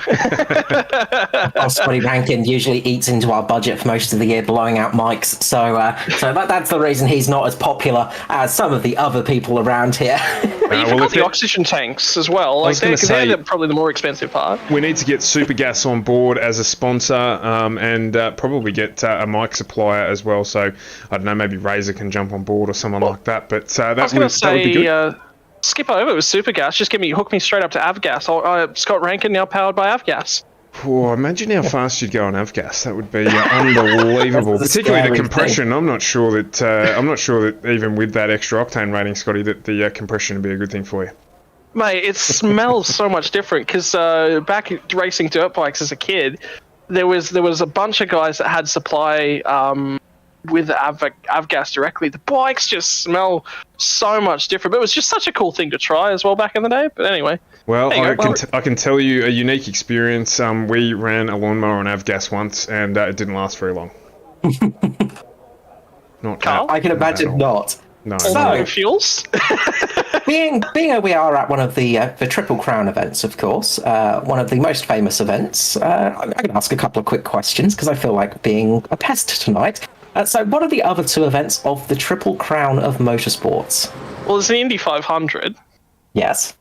Scotty Rankin usually eats into our budget for most of the year, blowing out mics. So that's the reason he's not as popular as some of the other people around here. But you've got the oxygen tanks as well. Like they're probably the more expensive part. We need to get Supergas on board as a sponsor, and probably get a mic supplier as well. So I don't know, maybe Razor can jump on board or someone like that. But that would be good. Skip over with Supergas. Just hook me straight up to Avgas. Scott Rankin now powered by Avgas. Oh, imagine how fast you'd go on Avgas. That would be unbelievable. Particularly the compression. Thing. I'm not sure that even with that extra octane rating, Scotty, that the compression would be a good thing for you. Mate, it smells so much different because back racing dirt bikes as a kid, there was a bunch of guys that had supply with Avgas directly. The bikes just smell so much different, but it was just such a cool thing to try as well back in the day. But anyway, well, I can tell you a unique experience. We ran a lawnmower on Avgas once, and it didn't last very long. I can imagine not. No. So fuels. being we are at one of the Triple Crown events, of course, one of the most famous events. I'm going to ask a couple of quick questions because I feel like being a pest tonight. So what are the other two events of the Triple Crown of Motorsports? Well, there's the Indy 500. Yes.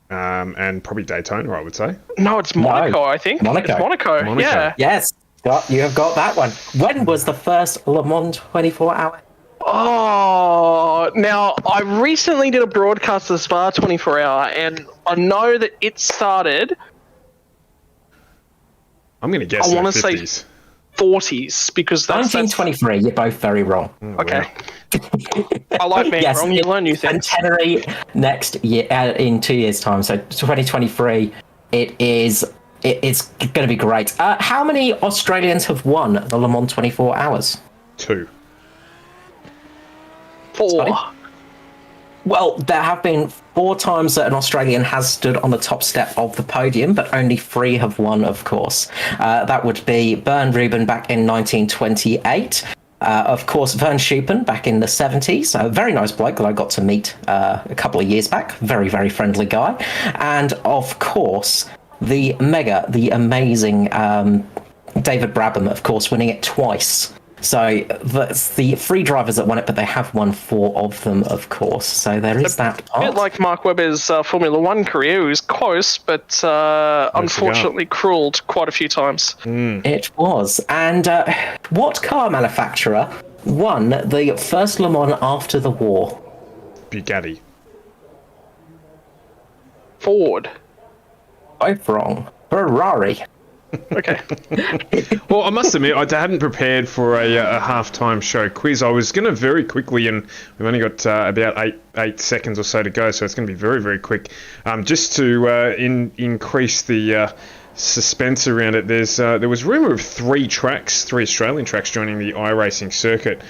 And probably Daytona, I would say. No, it's Monaco, I think. Monaco. It's Monaco. Yeah. Yes, Scott, you have got that one. When was the first Le Mans 24-hour? Oh, now, I recently did a broadcast of the Spa 24-hour, and I know that it started... I'm going to guess I want the to 50s. say 40s, because that's... 1923, you're both very wrong. Okay. I like being wrong, you learn new things. Centenary next year, in 2 years' time, so 2023, it's going to be great. How many Australians have won the Le Mans 24 hours? 2. 4. Scotty? Well, there have been 4 times that an Australian has stood on the top step of the podium, but only 3 have won, of course. That would be Bernd Rubin back in 1928. Of course, Vern Schuppen back in the 70s. A very nice bloke that I got to meet a couple of years back. Very, very friendly guy. And, of course, the amazing David Brabham, of course, winning it twice. So that's the 3 drivers that won it, but they have won 4 of them, of course. So there is that part. A bit like Mark Webber's Formula 1 career, who was close, but unfortunately cruelled quite a few times. It was. And what car manufacturer won the first Le Mans after the war? Bugatti. Ford. Both wrong. Ferrari. Okay. Well, I must admit, I hadn't prepared for a half-time show quiz. I was going to very quickly, and we've only got about 8 seconds or so to go, so it's going to be very, very quick. Just to increase the suspense around it, there was rumour of 3 Australian tracks joining the iRacing circuit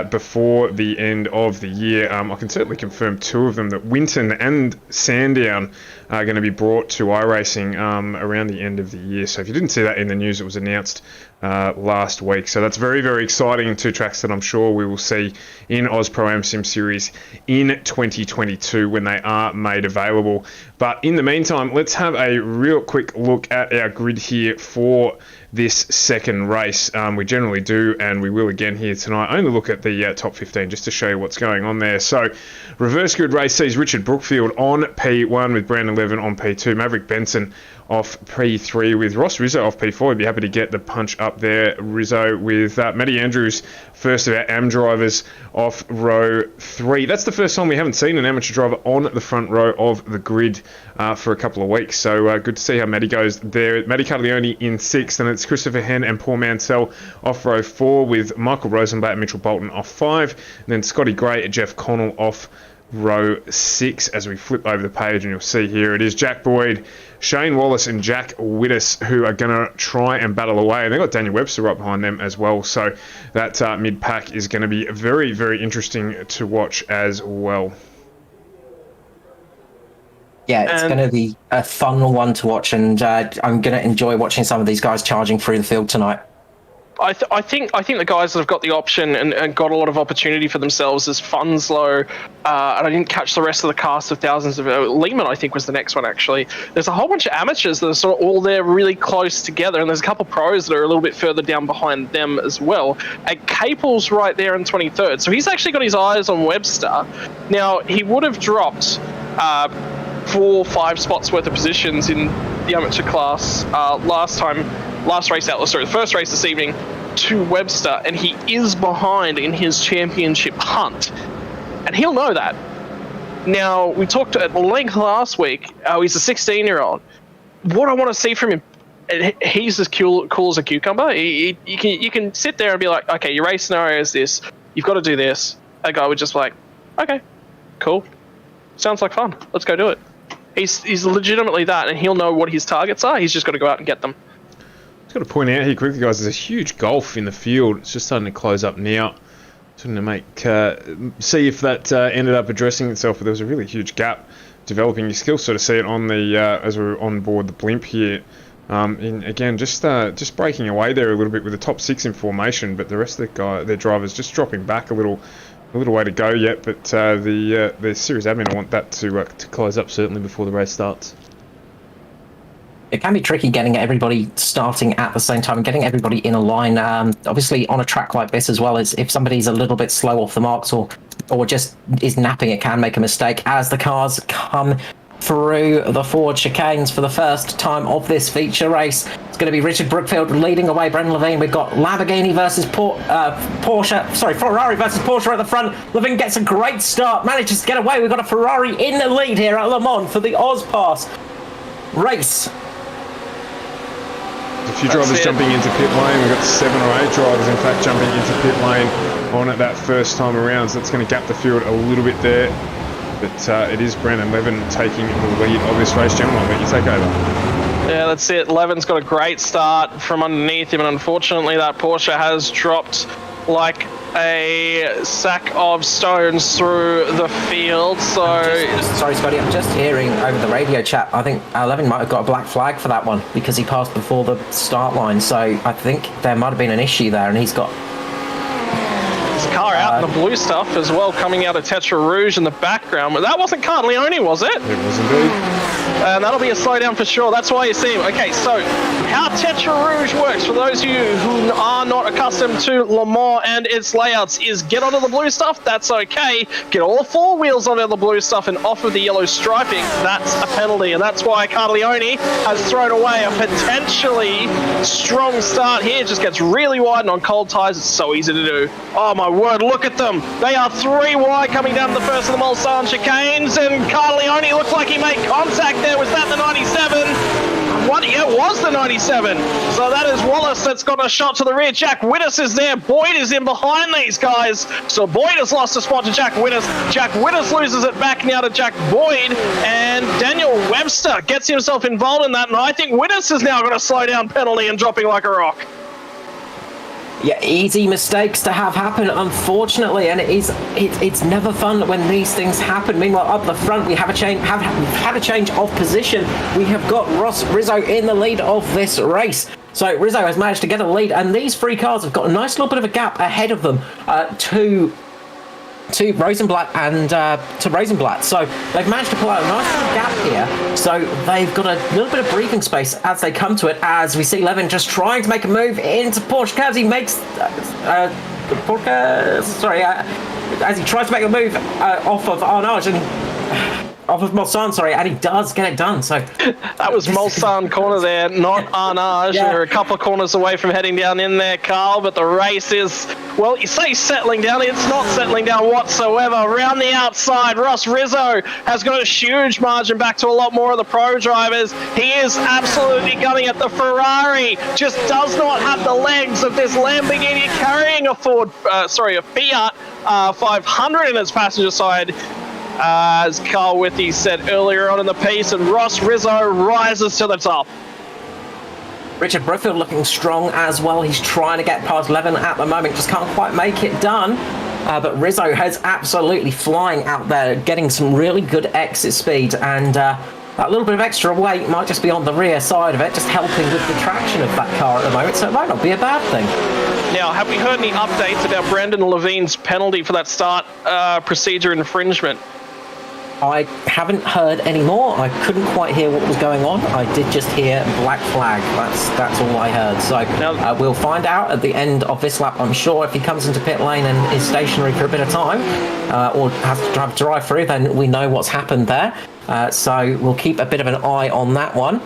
before the end of the year. I can certainly confirm 2 of them, that Winton and Sandown are going to be brought to iRacing around the end of the year. So if you didn't see that in the news, it was announced last week. So that's very, very exciting. 2 tracks that I'm sure we will see in Aus Pro-Am Sim Series in 2022 when they are made available. But in the meantime, let's have a real quick look at our grid here for this second race. We generally do, and we will again here tonight, only look at the top 15 just to show you what's going on there. So reverse grid race sees Richard Brookfield on P1 with Brandon Levin on P2, Maverick Benson off P3 with Ross Rizzo off P4. I'd be happy to get the punch up there. Rizzo with Matty Andrews, first of our AM drivers, off row 3. That's the first time we haven't seen an amateur driver on the front row of the grid for a couple of weeks. So good to see how Matty goes there. Matty Carlione in 6th, and it's Christopher Henn and Paul Mansell off row 4 with Michael Rosenblatt and Mitchell Bolton off 5. And then Scotty Gray and Jeff Connell off row 6. As we flip over the page, and you'll see here it is Jack Boyd, Shane Wallace and Jack Wittes who are going to try and battle away, and they've got Daniel Webster right behind them as well, so that mid-pack is going to be very, very interesting to watch as well. Yeah, it's going to be a fun one to watch, and I'm going to enjoy watching some of these guys charging through the field tonight. I think the guys that have got the option and got a lot of opportunity for themselves is Funslow, and I didn't catch the rest of the cast of thousands of LeMan. I think was the next one actually. There's a whole bunch of amateurs that are sort of all there really close together, and there's a couple pros that are a little bit further down behind them as well. And Capel's right there in 23rd, so he's actually got his eyes on Webster. Now he would have dropped 4 or 5 spots worth of positions in the amateur class last race out, sorry, the first race this evening to Webster, and he is behind in his championship hunt, and he'll know that. Now, we talked at length last week, he's a 16-year-old. What I want to see from him, he's as cool as a cucumber. You can sit there and be like, okay, your race scenario is this, you've got to do this. A guy would just be like, okay, cool, sounds like fun, let's go do it. He's legitimately that, and he'll know what his targets are. He's just got to go out and get them. Just got to point out here quickly, guys, there's a huge gulf in the field. It's just starting to close up now. Starting to make see if that ended up addressing itself, but there was a really huge gap developing. You still sort of see it on the as we're on board the blimp here. And again, just breaking away there a little bit with the top 6 in formation, but the rest of their drivers just dropping back a little way to go yet. But the series admin want that to close up certainly before the race starts. It can be tricky getting everybody starting at the same time and getting everybody in a line. Obviously, on a track like this, as well as if somebody's a little bit slow off the marks or just is napping, it can make a mistake as the cars come through the forward chicanes for the first time of this feature race. It's going to be Richard Brookfield leading away Brendan Levine. We've got Lamborghini versus Ferrari versus Porsche at the front. Levine gets a great start, manages to get away. We've got a Ferrari in the lead here at Le Mans for the AUSPASS race. A few drivers jumping into pit lane. We've got 7 or 8 drivers, in fact, jumping into pit lane on it that first time around, so that's going to gap the field a little bit there. But it is Brendan Levin taking the lead of this race. Gentlemen, I'll let you take over. Yeah, that's it. Levin's got a great start from underneath him, and unfortunately that Porsche has dropped like a sack of stones through the field. So sorry, Scotty, I'm just hearing over the radio chat, I think Levin might have got a black flag for that one because he passed before the start line, so I think there might have been an issue there, and he's got his car out in the blue stuff as well, coming out of Tetra Rouge in the background. But that wasn't Carlione, was it? It was indeed. And that'll be a slowdown for sure. That's why you see him. Okay, so how Tetra Rouge works, for those of you who are not accustomed to Le Mans and its layouts, is get onto the blue stuff, that's okay. Get all 4 wheels onto the blue stuff and off of the yellow striping, that's a penalty. And that's why Carlione has thrown away a potentially strong start here. Just gets really wide, and on cold tyres, it's so easy to do. Oh my word, look at them. They are 3 wide coming down the first of the Mulsanne chicanes, and Carlione looked like he made contact there. Was that the 97? What? Yeah, it was the 97. So that is Wallace that's got a shot to the rear. Jack Wittes is there. Boyd is in behind these guys. So Boyd has lost a spot to Jack Wittes. Jack Wittes loses it back now to Jack Boyd. And Daniel Webster gets himself involved in that. And I think Wittes has now got a slow down penalty and dropping like a rock. Yeah, easy mistakes to have happen, unfortunately, and it's never fun when these things happen. Meanwhile, up the front, we have had a change of position. We have got Ross Rizzo in the lead of this race. So Rizzo has managed to get a lead, and these 3 cars have got a nice little bit of a gap ahead of them to Rosenblatt and to Rosenblatt. So they've managed to pull out a nice little gap here. So they've got a little bit of breathing space as they come to it, as we see Levin just trying to make a move into Porsche curves. He makes as he tries to make a move off of Arnage, and off of Mulsanne, sorry, and he does get it done. So that was Mulsanne corner there, not Arnage. Yeah. We're a couple of corners away from heading down in there, Carl, but the race is, well, you say settling down, it's not settling down whatsoever. Around the outside, Ross Rizzo has got a huge margin back to a lot more of the pro drivers. He is absolutely gunning at the Ferrari, just does not have the legs of this Lamborghini carrying a Fiat 500 in its passenger side. As Carl Withy said earlier on in the piece, and Ross Rizzo rises to the top. Richard Brookfield looking strong as well. He's trying to get past Levin at the moment, just can't quite make it done. But Rizzo is absolutely flying out there, getting some really good exit speed, and that little bit of extra weight might just be on the rear side of it, just helping with the traction of that car at the moment, so it might not be a bad thing. Now, have we heard any updates about Brandon Levine's penalty for that start procedure infringement? I haven't heard any more. I couldn't quite hear what was going on. I did just hear black flag. That's all I heard. So we'll find out at the end of this lap, I'm sure. If he comes into pit lane and is stationary for a bit of time, or has to drive through, then we know what's happened there. So we'll keep a bit of an eye on that one.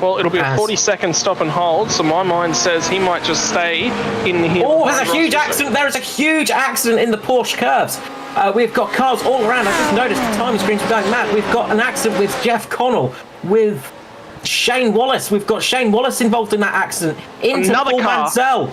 Well, it'll be a 40-second stop and hold, so my mind says he might just stay in here. Oh, there's a huge accident. There is a huge accident in the Porsche curves. We've got cars all around. I just noticed the timing screens are going mad. We've got an accident with Jeff Connell, with Shane Wallace. We've got Shane Wallace involved in that accident. Into Another Paul car. Mansell.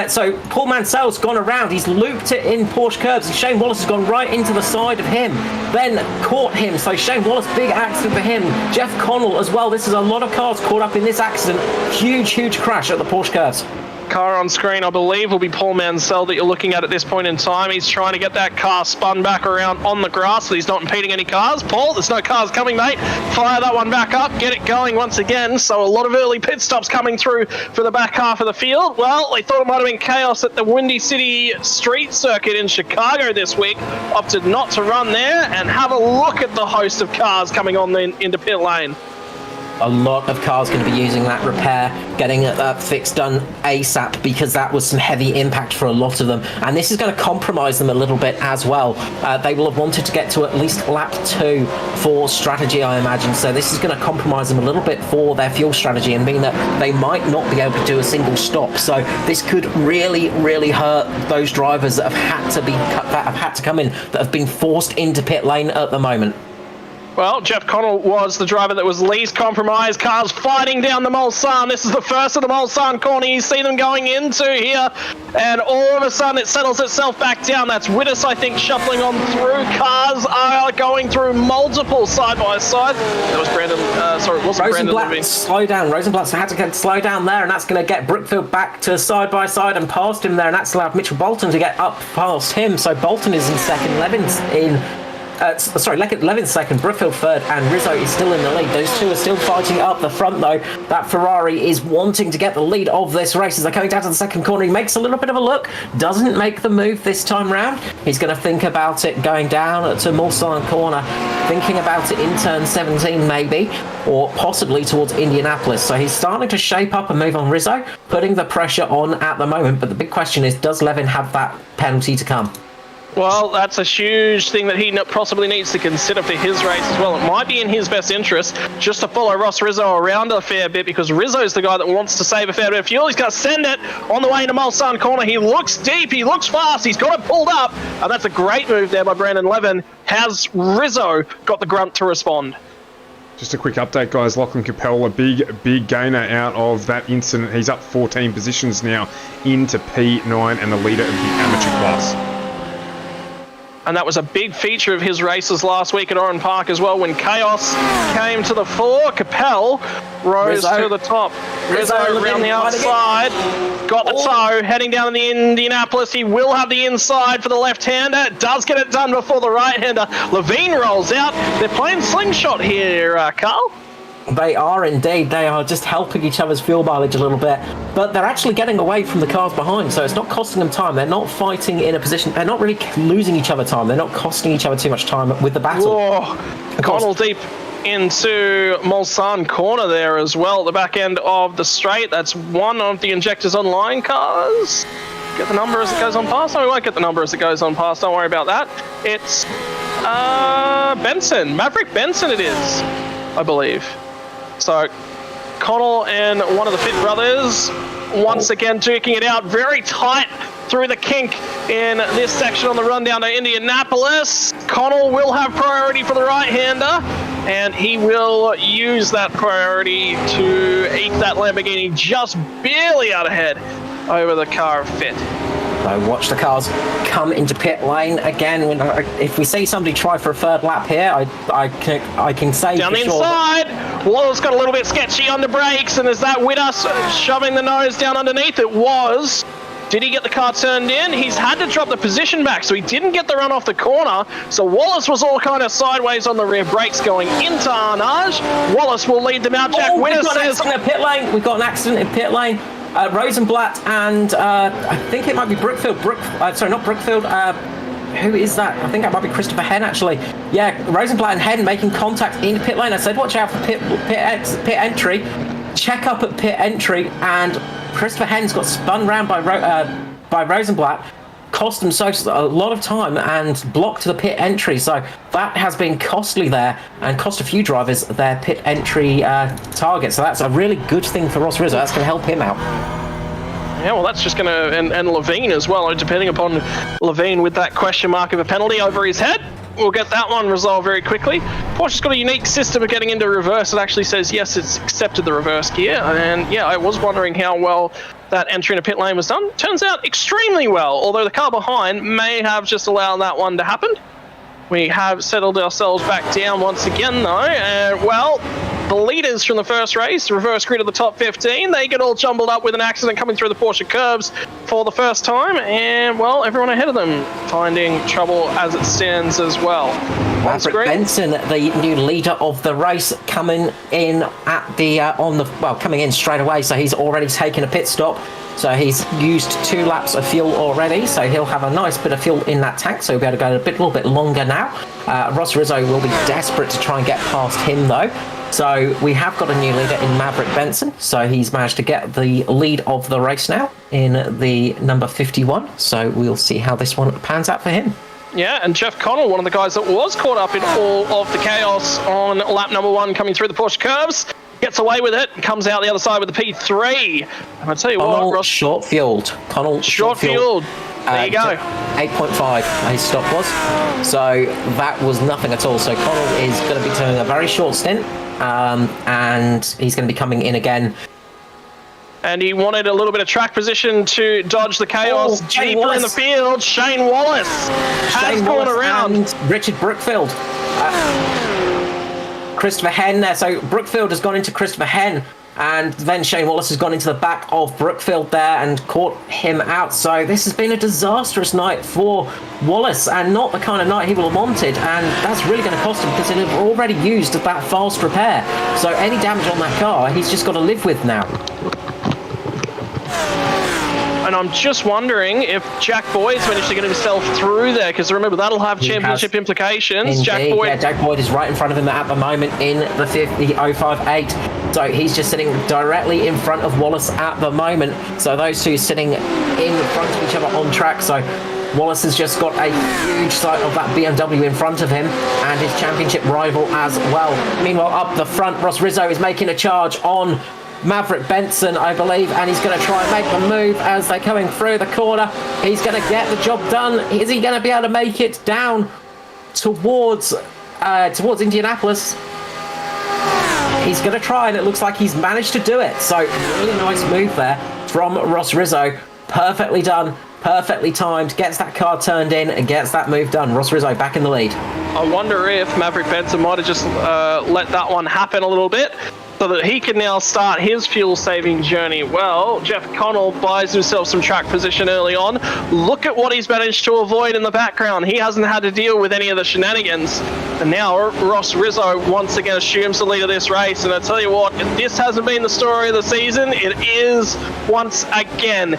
So Paul Mansell's gone around. He's looped it in Porsche curves, and Shane Wallace has gone right into the side of him. Then caught him. So Shane Wallace, big accident for him. Jeff Connell as well. This is a lot of cars caught up in this accident. Huge crash at the Porsche curves. Car on screen, I believe, will be Paul Mansell that you're looking at this point in time. He's trying to get that car spun back around on the grass so he's not impeding any cars. Paul, there's no cars coming, mate. Fire that one back up, get it going once again. So a lot of early pit stops coming through for the back half of the field. Well, they thought it might have been chaos at the Windy City Street Circuit in Chicago this week. Opted not to run there, and have a look at the host of cars coming on into pit lane. A lot of cars going to be using that repair, getting that fix done ASAP, because that was some heavy impact for a lot of them. And this is going to compromise them a little bit as well. They will have wanted to get to at least lap 2 for strategy, I imagine. So this is going to compromise them a little bit for their fuel strategy and mean that they might not be able to do a single stop. So this could really hurt those drivers that have had to come in, that have been forced into pit lane at the moment. Well, Jeff Connell was the driver that was least compromised. Cars fighting down the Mulsanne. This is the first of the Mulsanne corner you see them going into here. And all of a sudden it settles itself back down. That's Wittes, I think, shuffling on through. Cars are going through multiple side by side. That was Brandon, sorry, it wasn't Brandon Levine. Slow down. Rosenblatt had to slow down there, and that's going to get Brookfield back to side by side and past him there, and that's allowed Mitchell Bolton to get up past him. So Bolton is in second, Levin's in... Levin's second, Brookfield third, and Rizzo is still in the lead. Those two are still fighting up the front, though. That Ferrari is wanting to get the lead of this race as they're coming down to the second corner. He makes a little bit of a look, doesn't make the move this time round. He's going to think about it going down to Mulsanne corner, thinking about it in turn 17 maybe, or possibly towards Indianapolis. So he's starting to shape up and move on Rizzo, putting the pressure on at the moment. But the big question is, does Levin have that penalty to come? Well, that's a huge thing that he possibly needs to consider for his race as well. It might be in his best interest just to follow Ross Rizzo around a fair bit, because Rizzo's the guy that wants to save a fair bit of fuel. He's going to send it on the way into Mulsanne corner. He looks deep, he looks fast, he's got it pulled up, and that's a great move there by Brandon Levin. Has Rizzo got the grunt to respond? Just a quick update, guys. Lachlan Capel, a big gainer out of that incident. He's up 14 positions now into P9 and the leader of the amateur class. And that was a big feature of his races last week at Oran Park as well. When chaos came to the fore, Capel rose to the top. Rizzo around the outside, got the toe, heading down to the Indianapolis. He will have the inside for the left-hander. Does get it done before the right-hander. Levine rolls out. They're playing slingshot here, Carl. They are indeed. They are just helping each other's fuel mileage a little bit, but they're actually getting away from the cars behind, so it's not costing them time. They're not fighting in a position, they're not really losing each other time. They're not costing each other too much time with the battle. Whoa. Connell deep into Mulsanne corner there as well at the back end of the straight. That's one of the Injectors Online cars. Get the number as it goes on past. No, we won't get the number as it goes on past. Don't worry about that. It's Benson, Maverick Benson it is, I believe. So Connell and one of the Fit brothers once again duking it out very tight through the kink in this section on the run down to Indianapolis. Connell will have priority for the right-hander, and he will use that priority to eke that Lamborghini just barely out ahead over the car of Fit. So watch the cars come into pit lane again. If we see somebody try for a third lap here, I can say down for the sure inside, Wallace got a little bit sketchy under brakes, and is that Witter shoving the nose down underneath? It was. Did he get the car turned in? He's had to drop the position back, so he didn't get the run off the corner. So Wallace was all kind of sideways on the rear brakes going into Arnage. Wallace will lead them out. Jack Witter says... We've got an accident in pit lane. Rosenblatt and I think it might be Brookfield. Sorry, not Brookfield. Who is that? I think that might be Christopher Henn, actually. Yeah, Rosenblatt and Henn making contact in pit lane. I said, watch out for pit entry. Check up at pit entry, and Christopher Henn's got spun round by Rosenblatt. Cost them a lot of time and blocked the pit entry, so that has been costly there and cost a few drivers their pit entry target. So that's a really good thing for Ross Rizzo. That's going to help him out. Yeah, well, that's just going to... And Levine as well, depending upon Levine with that question mark of a penalty over his head. We'll get that one resolved very quickly. Porsche's got a unique system of getting into reverse. It actually says, yes, it's accepted the reverse gear. And yeah, I was wondering how well that entry into pit lane was done. Turns out extremely well, although the car behind may have just allowed that one to happen. We have settled ourselves back down once again, though. And, well, the leaders from the first race, reverse grid of the top 15, they get all jumbled up with an accident coming through the Porsche curbs for the first time. And, well, everyone ahead of them finding trouble as it stands as well. Maverick Benson, the new leader of the race, coming in at the coming in straight away. So he's already taken a pit stop. So he's used 2 laps of fuel already, so he'll have a nice bit of fuel in that tank, so he'll be able to go a little bit longer now. Ross Rizzo will be desperate to try and get past him, though. So we have got a new leader in Maverick Benson, so he's managed to get the lead of the race now in the number 51, so we'll see how this one pans out for him. Yeah, and Jeff Connell, one of the guys that was caught up in all of the chaos on lap number 1 coming through the Porsche curves, gets away with it and comes out the other side with the P3. And I tell you Connell what, Ross... Short-fueled. Connell short-fueled. There you go. 8.5 his stop was. So that was nothing at all. So Connell is going to be doing a very short stint. And he's going to be coming in again. And he wanted a little bit of track position to dodge the chaos. Deeper in the field, Shane Wallace has gone around. And Richard Brookfield. Christopher Henn there. So Brookfield has gone into Christopher Henn, and then Shane Wallace has gone into the back of Brookfield there and caught him out. So this has been a disastrous night for Wallace, and not the kind of night he will have wanted, and that's really going to cost him because he'll have already used that fast repair. So any damage on that car, he's just got to live with now. And I'm just wondering if Jack Boyd's managed to get himself through there, because remember, that'll have championship implications. Indeed, Jack Boyd is right in front of him at the moment in the 058. So he's just sitting directly in front of Wallace at the moment. So those two sitting in front of each other on track. So Wallace has just got a huge sight of that BMW in front of him and his championship rival as well. Meanwhile, up the front, Ross Rizzo is making a charge on Maverick Benson, I believe, and he's going to try and make the move as they're coming through the corner. He's going to get the job done. Is he going to be able to make it down towards Indianapolis? He's going to try, and it looks like he's managed to do it. So really nice move there from Ross Rizzo. Perfectly done, perfectly timed, gets that car turned in and gets that move done. Ross Rizzo back in the lead. I wonder if Maverick Benson might have just let that one happen a little bit, so that he can now start his fuel-saving journey. Well, Jeff Connell buys himself some track position early on. Look at what he's managed to avoid in the background. He hasn't had to deal with any of the shenanigans. And now Ross Rizzo once again assumes the lead of this race. And I tell you what, if this hasn't been the story of the season, it is once again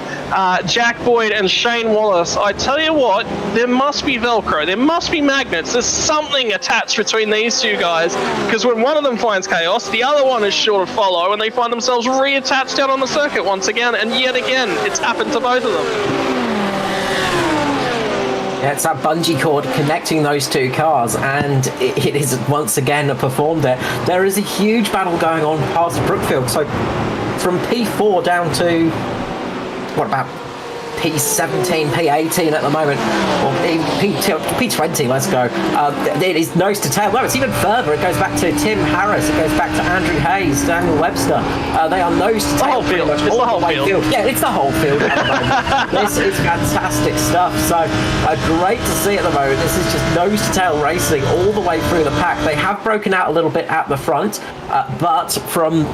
Jack Boyd and Shane Wallace. I tell you what, there must be Velcro. There must be magnets. There's something attached between these two guys, because when one of them finds chaos, the other one is sure to follow, and they find themselves reattached down on the circuit once again, and yet again it's happened to both of them. It's that bungee cord connecting those two cars, and it is once again performed there. There is a huge battle going on past Brookfield. So from P4 down to, what about P17, P18 at the moment, or P20, let's go. It is nose to tail. No, it's even further. It goes back to Tim Harris. It goes back to Andrew Hayes, Daniel Webster. They are nose to tail. The whole field. It's the whole field. Yeah, it's the whole field at the moment. This is fantastic stuff. So great to see at the moment. This is just nose to tail racing all the way through the pack. They have broken out a little bit at the front, but from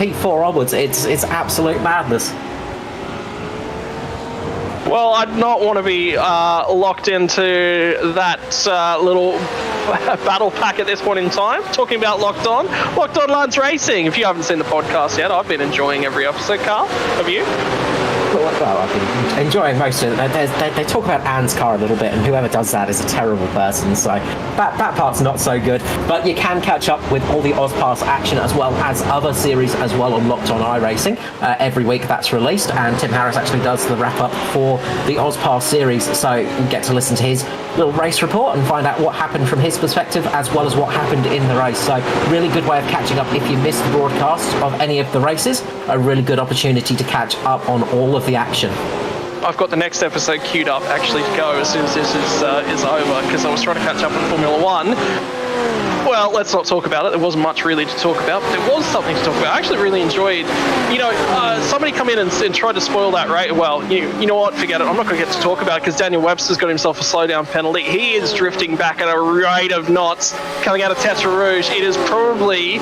P4 onwards, it's absolute madness. Well, I'd not want to be locked into that little battle pack at this point in time. Talking about Locked On Lads Racing. If you haven't seen the podcast yet, I've been enjoying every episode. Carl, have you? Well, I've been enjoying most of it. They talk about Anne's car a little bit, and whoever does that is a terrible person, so that part's not so good. But you can catch up with all the AUSPASS action as well as other series as well on Locked On iRacing. Every week that's released, and Tim Harris actually does the wrap-up for the AUSPASS series, so you get to listen to his little race report and find out what happened from his perspective as well as what happened in the race. So really good way of catching up if you missed the broadcast of any of the races. A really good opportunity to catch up on all of the action. I've got the next episode queued up actually to go as soon as this is over, because I was trying to catch up on Formula 1. Well, let's not talk about it. There wasn't much really to talk about, but there was something to talk about. I actually really enjoyed, somebody come in and tried to spoil that, right? Well, you know what? Forget it. I'm not going to get to talk about it because Daniel Webster's got himself a slowdown penalty. He is drifting back at a rate of knots coming out of Tetra Rouge. It has probably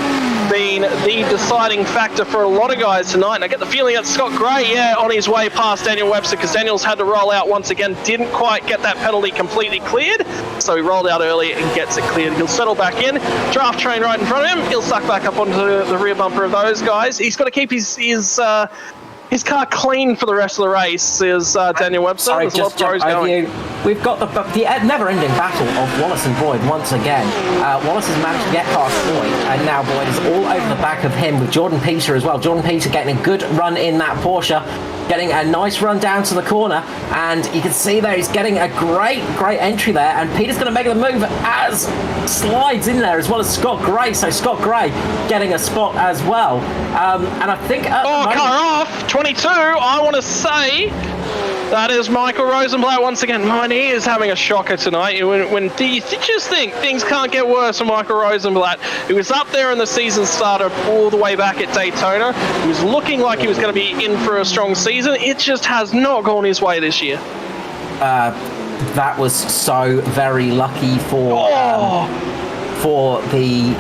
been the deciding factor for a lot of guys tonight. And I get the feeling that Scott Gray, on his way past Daniel Webster, because Daniel's had to roll out once again, didn't quite get that penalty completely cleared. So he rolled out early and gets it cleared. He'll settle back in. Draft train right in front of him. He'll suck back up onto the rear bumper of those guys. He's got to keep his car clean for the rest of the race. Is Daniel Webster? Sorry, There's a lot of pros going. We've got the never-ending battle of Wallace and Boyd once again. Wallace has managed to get past Boyd, and now Boyd is all over the back of him with Jordan Peter as well. Jordan Peter getting a good run in that Porsche, getting a nice run down to the corner, and you can see there he's getting a great entry there, and Peter's going to make the move as slides in there as well as Scott Gray. So Scott Gray getting a spot as well, and I think car off 22. I want to say that is Michael Rosenblatt once again. Man, he is having a shocker tonight. When do you just think things can't get worse for Michael Rosenblatt? He was up there in the season starter all the way back at Daytona. He was looking like he was going to be in for a strong season. It just has not gone his way this year. That was so very lucky for the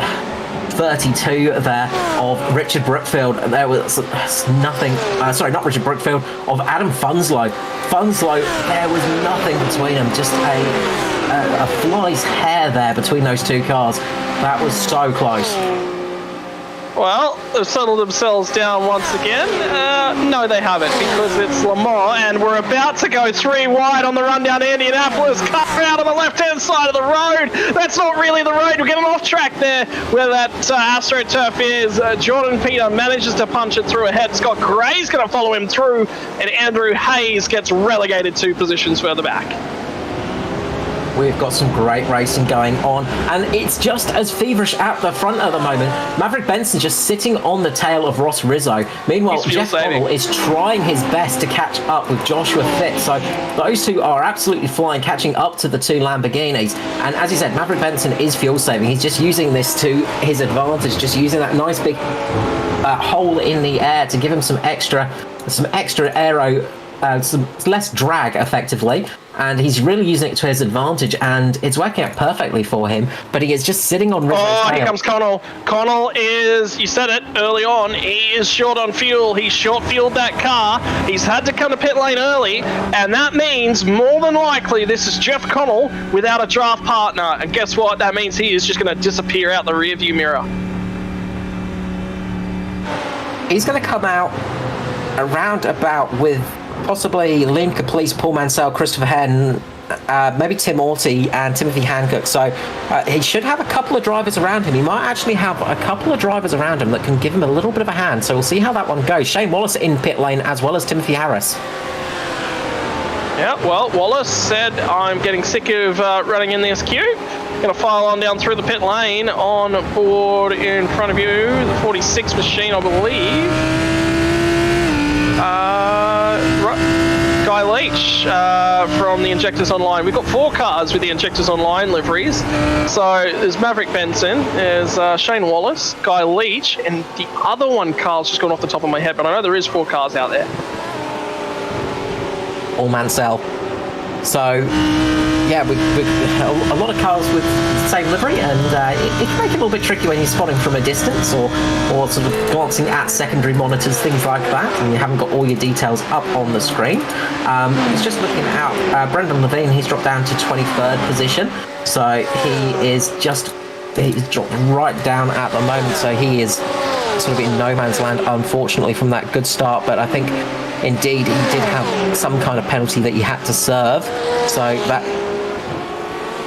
32 there of Richard Brookfield. There was nothing, not Richard Brookfield, of Adam Funslow. There was nothing between them, just a fly's hair there between those two cars. That was so close. Well, they've settled themselves down once again. No, they haven't, because it's LeMan, and we're about to go 3 wide on the run down to Indianapolis. Cut out on the left-hand side of the road. That's not really the road. We're getting off track there where that AstroTurf is. Jordan Peter manages to punch it through ahead. Scott Gray's going to follow him through, and Andrew Hayes gets relegated 2 positions further back. We've got some great racing going on, and it's just as feverish at the front at the moment. Maverick Benson just sitting on the tail of Ross Rizzo. Meanwhile, Jeff Connell is trying his best to catch up with Joshua Fitz. So those two are absolutely flying, catching up to the 2 Lamborghinis. And as you said, Maverick Benson is fuel saving. He's just using this to his advantage, just using that nice big hole in the air to give him some extra aero, some less drag effectively. And he's really using it to his advantage, and it's working out perfectly for him, but he is just sitting on Rizzo's tail. Here comes Connell. Connell is, you said it early on, he is short on fuel. He's short-fueled that car. He's had to come to pit lane early, and that means more than likely this is Jeff Connell without a draft partner. And guess what? That means he is just going to disappear out the rearview mirror. He's going to come out around about with possibly Liam Caplice, Paul Mansell, Christopher Henn, maybe Tim Orty and Timothy Hancock. So he should have a couple of drivers around him. He might actually have a couple of drivers around him that can give him a little bit of a hand. So we'll see how that one goes. Shane Wallace in pit lane as well as Timothy Harris. Yeah, well, Wallace said, I'm getting sick of running in this queue. Gonna file on down through the pit lane on board in front of you, the 46 machine, I believe. Guy Leach from the Injectors Online. We've got 4 cars with the Injectors Online liveries. So there's Maverick Benson, there's Shane Wallace, Guy Leach, and the other one, Carl's just gone off the top of my head, but I know there is 4 cars out there. All Mansell. So, yeah, we a lot of cars with the same livery, and it can make it a little bit tricky when you're spotting from a distance or sort of glancing at secondary monitors, things like that, and you haven't got all your details up on the screen. He's just looking out. Brendan Levine, he's dropped down to 23rd position, so he's dropped right down at the moment, so he is sort of in no man's land, unfortunately, from that good start, but I think indeed he did have some kind of penalty that he had to serve, so that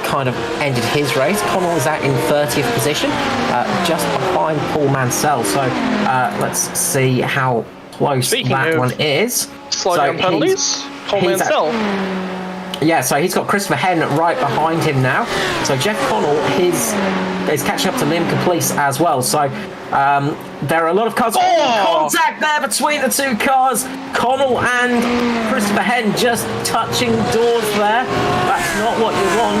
kind of ended his race. Connell is out in 30th position, just behind Paul Mansell, so let's see how close that one is. Slow down penalties, Paul Mansell. Yeah, so he's got Christopher Henn right behind him now. So Jeff Connell is catching up to Liam Caplice as well. So there are a lot of cars. Contact there between the 2 cars. Connell and Christopher Henn just touching doors there. That's not what you want,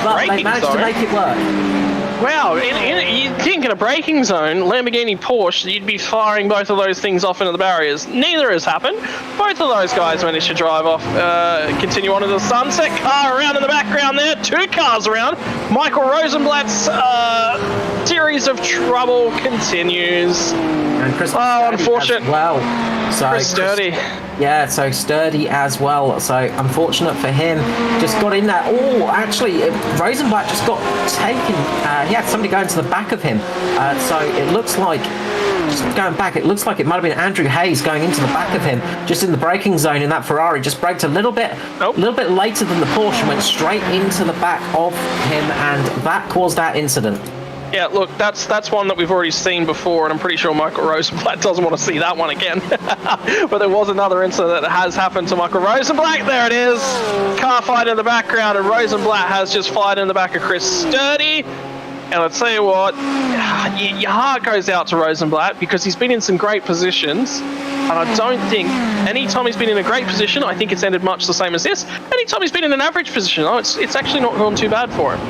but they managed to make it work. Wow, you'd think in a braking zone, Lamborghini, Porsche, you'd be firing both of those things off into the barriers. Neither has happened. Both of those guys managed to drive off, continue on to the sunset. Car around in the background there, 2 cars around. Michael Rosenblatt's series of trouble continues. And Chris unfortunate. Well, so Chris Sturdy. Yeah, so Sturdy as well. So unfortunate for him. Just got in there. Oh, actually, Rosenblatt just got taken. He had somebody going to the back of him. So it looks like, just going back, it looks like it might have been Andrew Hayes going into the back of him, just in the braking zone in that Ferrari. Just braked a little bit later than the Porsche and went straight into the back of him, and that caused that incident. Yeah, look, that's one that we've already seen before, and I'm pretty sure Michael Rosenblatt doesn't want to see that one again. But there was another incident that has happened to Michael Rosenblatt. There it is. Car fight in the background, and Rosenblatt has just fired in the back of Chris Sturdy. And I'll tell you what, your heart goes out to Rosenblatt because he's been in some great positions. And I don't think, anytime he's been in a great position, I think it's ended much the same as this. Anytime he's been in an average position, it's actually not gone too bad for him.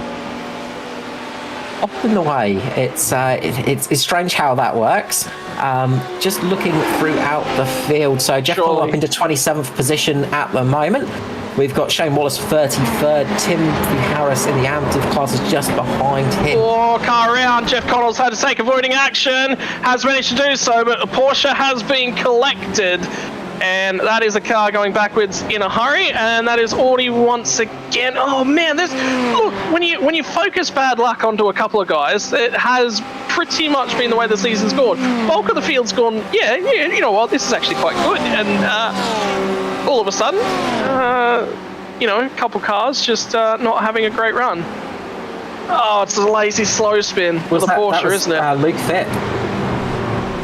Often the way, it's strange how that works. Just looking throughout the field, so Jeff Connell up into 27th position at the moment. We've got Shane Wallace 33rd, Timothy Harris in the amateur class is just behind him. Car around, Jeff Connell's had to take avoiding action, has managed to do so, but a Porsche has been collected. And that is a car going backwards in a hurry, and that is Audi once again. Oh man, look, when you focus bad luck onto a couple of guys, it has pretty much been the way the season's gone. Bulk of the field's gone, yeah, you know what, this is actually quite good, and all of a sudden, a couple cars just not having a great run. Oh, it's a lazy slow spin with a Porsche, isn't it? Luke Fitt.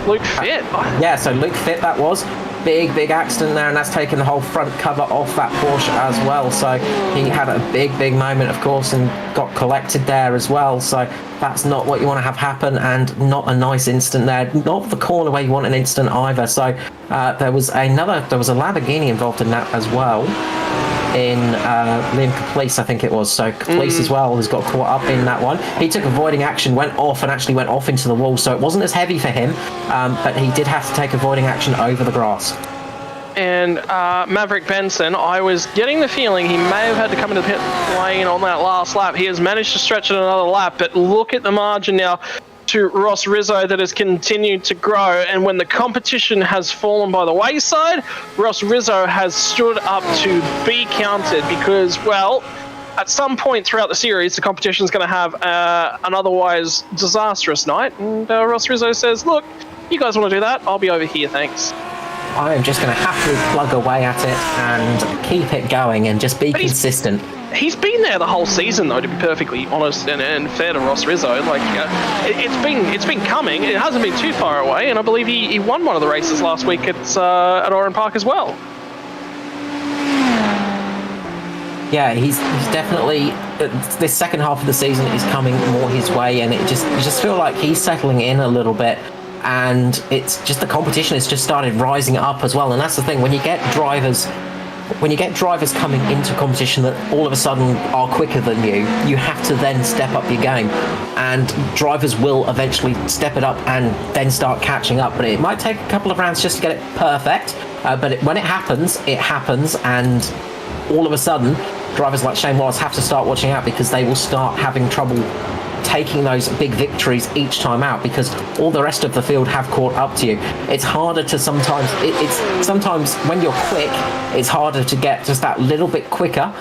Luke Fitt? Yeah, so Luke Fitt that was. Big accident there, and that's taken the whole front cover off that Porsche as well. So he had a big moment, of course, and got collected there as well. So that's not what you want to have happen, and not a nice incident there. Not the corner where you want an incident either. So there was a Lamborghini involved in that as well. In Liam Caplice, I think it was. So Caplice as well has got caught up in that one. He took avoiding action, went off, and actually went off into the wall. So it wasn't as heavy for him, but he did have to take avoiding action over the grass. And Maverick Benson, I was getting the feeling he may have had to come into the pit lane on that last lap. He has managed to stretch it another lap, but look at the margin now to Ross Rizzo that has continued to grow, and when the competition has fallen by the wayside, Ross Rizzo has stood up to be counted because, well, at some point throughout the series, the competition is going to have an otherwise disastrous night, and Ross Rizzo says, look, you guys want to do that? I'll be over here, thanks. I am just going to happily plug away at it and keep it going and just be consistent. He's been there the whole season, though, to be perfectly honest and fair to Ross Rizzo. Like, it's been coming. It hasn't been too far away, and I believe he won one of the races last week at Oran Park as well. Yeah, he's definitely this second half of the season is coming more his way, and you just feel like he's settling in a little bit, and it's just the competition has just started rising up as well. And that's the thing, when you get drivers coming into competition that all of a sudden are quicker than you have to then step up your game, and drivers will eventually step it up and then start catching up. But it might take a couple of rounds just to get it perfect, but when it happens, and all of a sudden drivers like Shane Wallace have to start watching out, because they will start having trouble taking those big victories each time out, because all the rest of the field have caught up to you. It's harder to sometimes when you're quick, it's harder to get just that little bit quicker,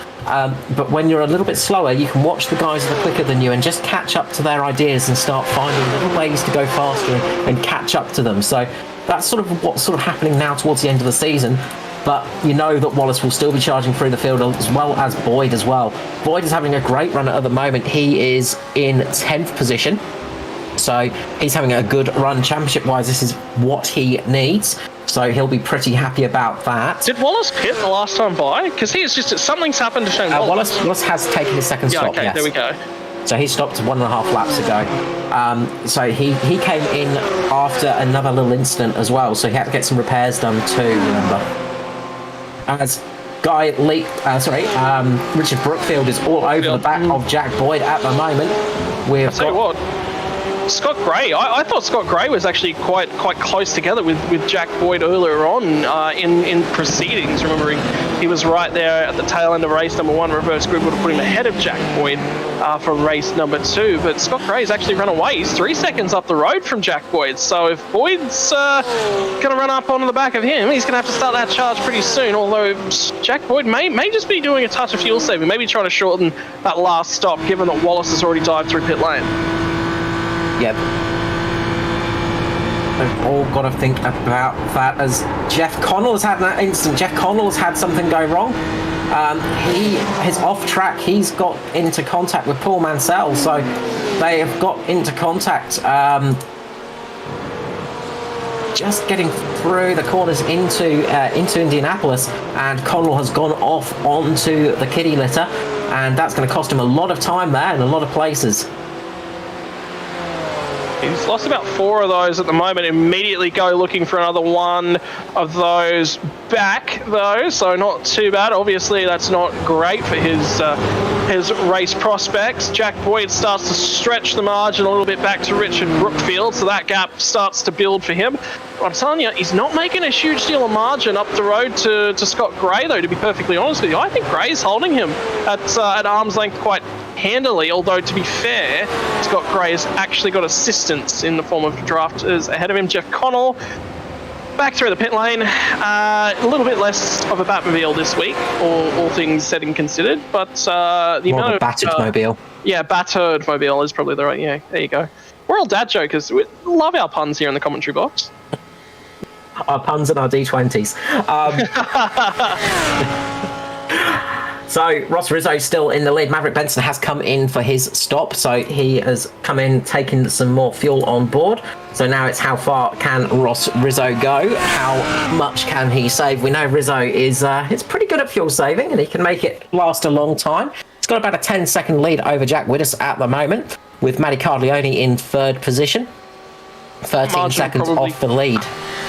but when you're a little bit slower, you can watch the guys that are quicker than you and just catch up to their ideas and start finding little ways to go faster and catch up to them. So that's sort of what's sort of happening now towards the end of the season. But you know that Wallace will still be charging through the field, as well as Boyd as well. Boyd is having a great run at the moment. He is in 10th position. So he's having a good run championship-wise. This is what he needs. So he'll be pretty happy about that. Did Wallace pit the last time by? Because something's happened to Shane Wallace. Wallace has taken his second stop, okay, yes. There we go. So he stopped 1.5 laps ago. So he came in after another little incident as well. So he had to get some repairs done too, remember. As Richard Brookfield is all over the back of Jack Boyd at the moment. I'll tell you what, Scott Gray. I thought Scott Gray was actually quite close together with Jack Boyd earlier on in proceedings. Remembering he was right there at the tail end of race number 1. Reverse grid would have put him ahead of Jack Boyd for race number 2. But Scott Gray's actually run away. He's 3 seconds up the road from Jack Boyd. So if Boyd's going to run up onto the back of him, he's going to have to start that charge pretty soon. Although Jack Boyd may just be doing a touch of fuel saving, maybe trying to shorten that last stop, given that Wallace has already dived through pit lane. Yep. They've all got to think about that, as Jeff Connell's had that incident. Jeff Connell's had something go wrong. He's off track. He's got into contact with Paul Mansell, so they have got into contact. Just getting through the corners into Indianapolis, and Connell has gone off onto the kiddie litter, and that's going to cost him a lot of time there in a lot of places. He's lost about 4 of those at the moment. Immediately go looking for another one of those back, though, so not too bad. Obviously, that's not great for his race prospects. Jack Boyd starts to stretch the margin a little bit back to Richard Brookfield, so that gap starts to build for him. But I'm telling you, he's not making a huge deal of margin up the road to Scott Gray, though, to be perfectly honest with you. I think Gray's holding him at arm's length quite handily, although to be fair, Scott Gray has actually got assistance in the form of drafters ahead of him. Jeff Connell back through the pit lane, a little bit less of a Batmobile this week, all things said and considered, but the more amount of a battered mobile. Yeah, battered mobile is probably the right. Yeah, there you go. We're all dad jokers. We love our puns here in the commentary box. Our puns and our D20s. So Ross Rizzo still in the lead. Maverick Benson has come in for his stop, so he has come in, taking some more fuel on board. So now it's how far can Ross Rizzo go? How much can he save? We know Rizzo is pretty good at fuel saving, and he can make it last a long time. He's got about a 10-second lead over Jack Widders at the moment, with Matty Cardione in 3rd position. 13 seconds off the lead.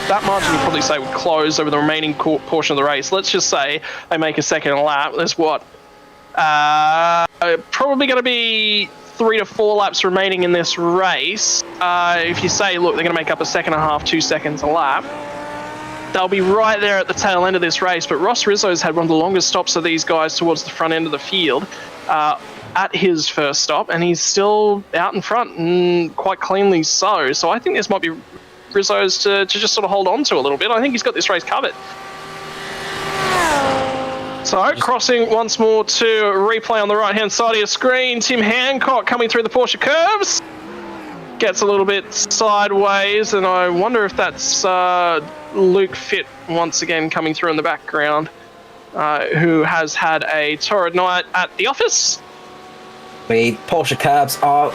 That margin would probably say would close over the remaining portion of the race. Let's just say they make a second lap. There's what? Probably going to be 3 to 4 laps remaining in this race. If you say, look, they're going to make up a second and a half, 2 seconds a lap, they'll be right there at the tail end of this race. But Ross Rizzo's had one of the longest stops of these guys towards the front end of the field at his first stop, and he's still out in front, and quite cleanly so. So I think this might be Rizzo's to just sort of hold on to a little bit. I think he's got this race covered. So, crossing once more to replay on the right-hand side of your screen. Tim Hancock coming through the Porsche curves. Gets a little bit sideways, and I wonder if that's Luke Fitt once again coming through in the background, who has had a torrid night at the office. The Porsche curbs are,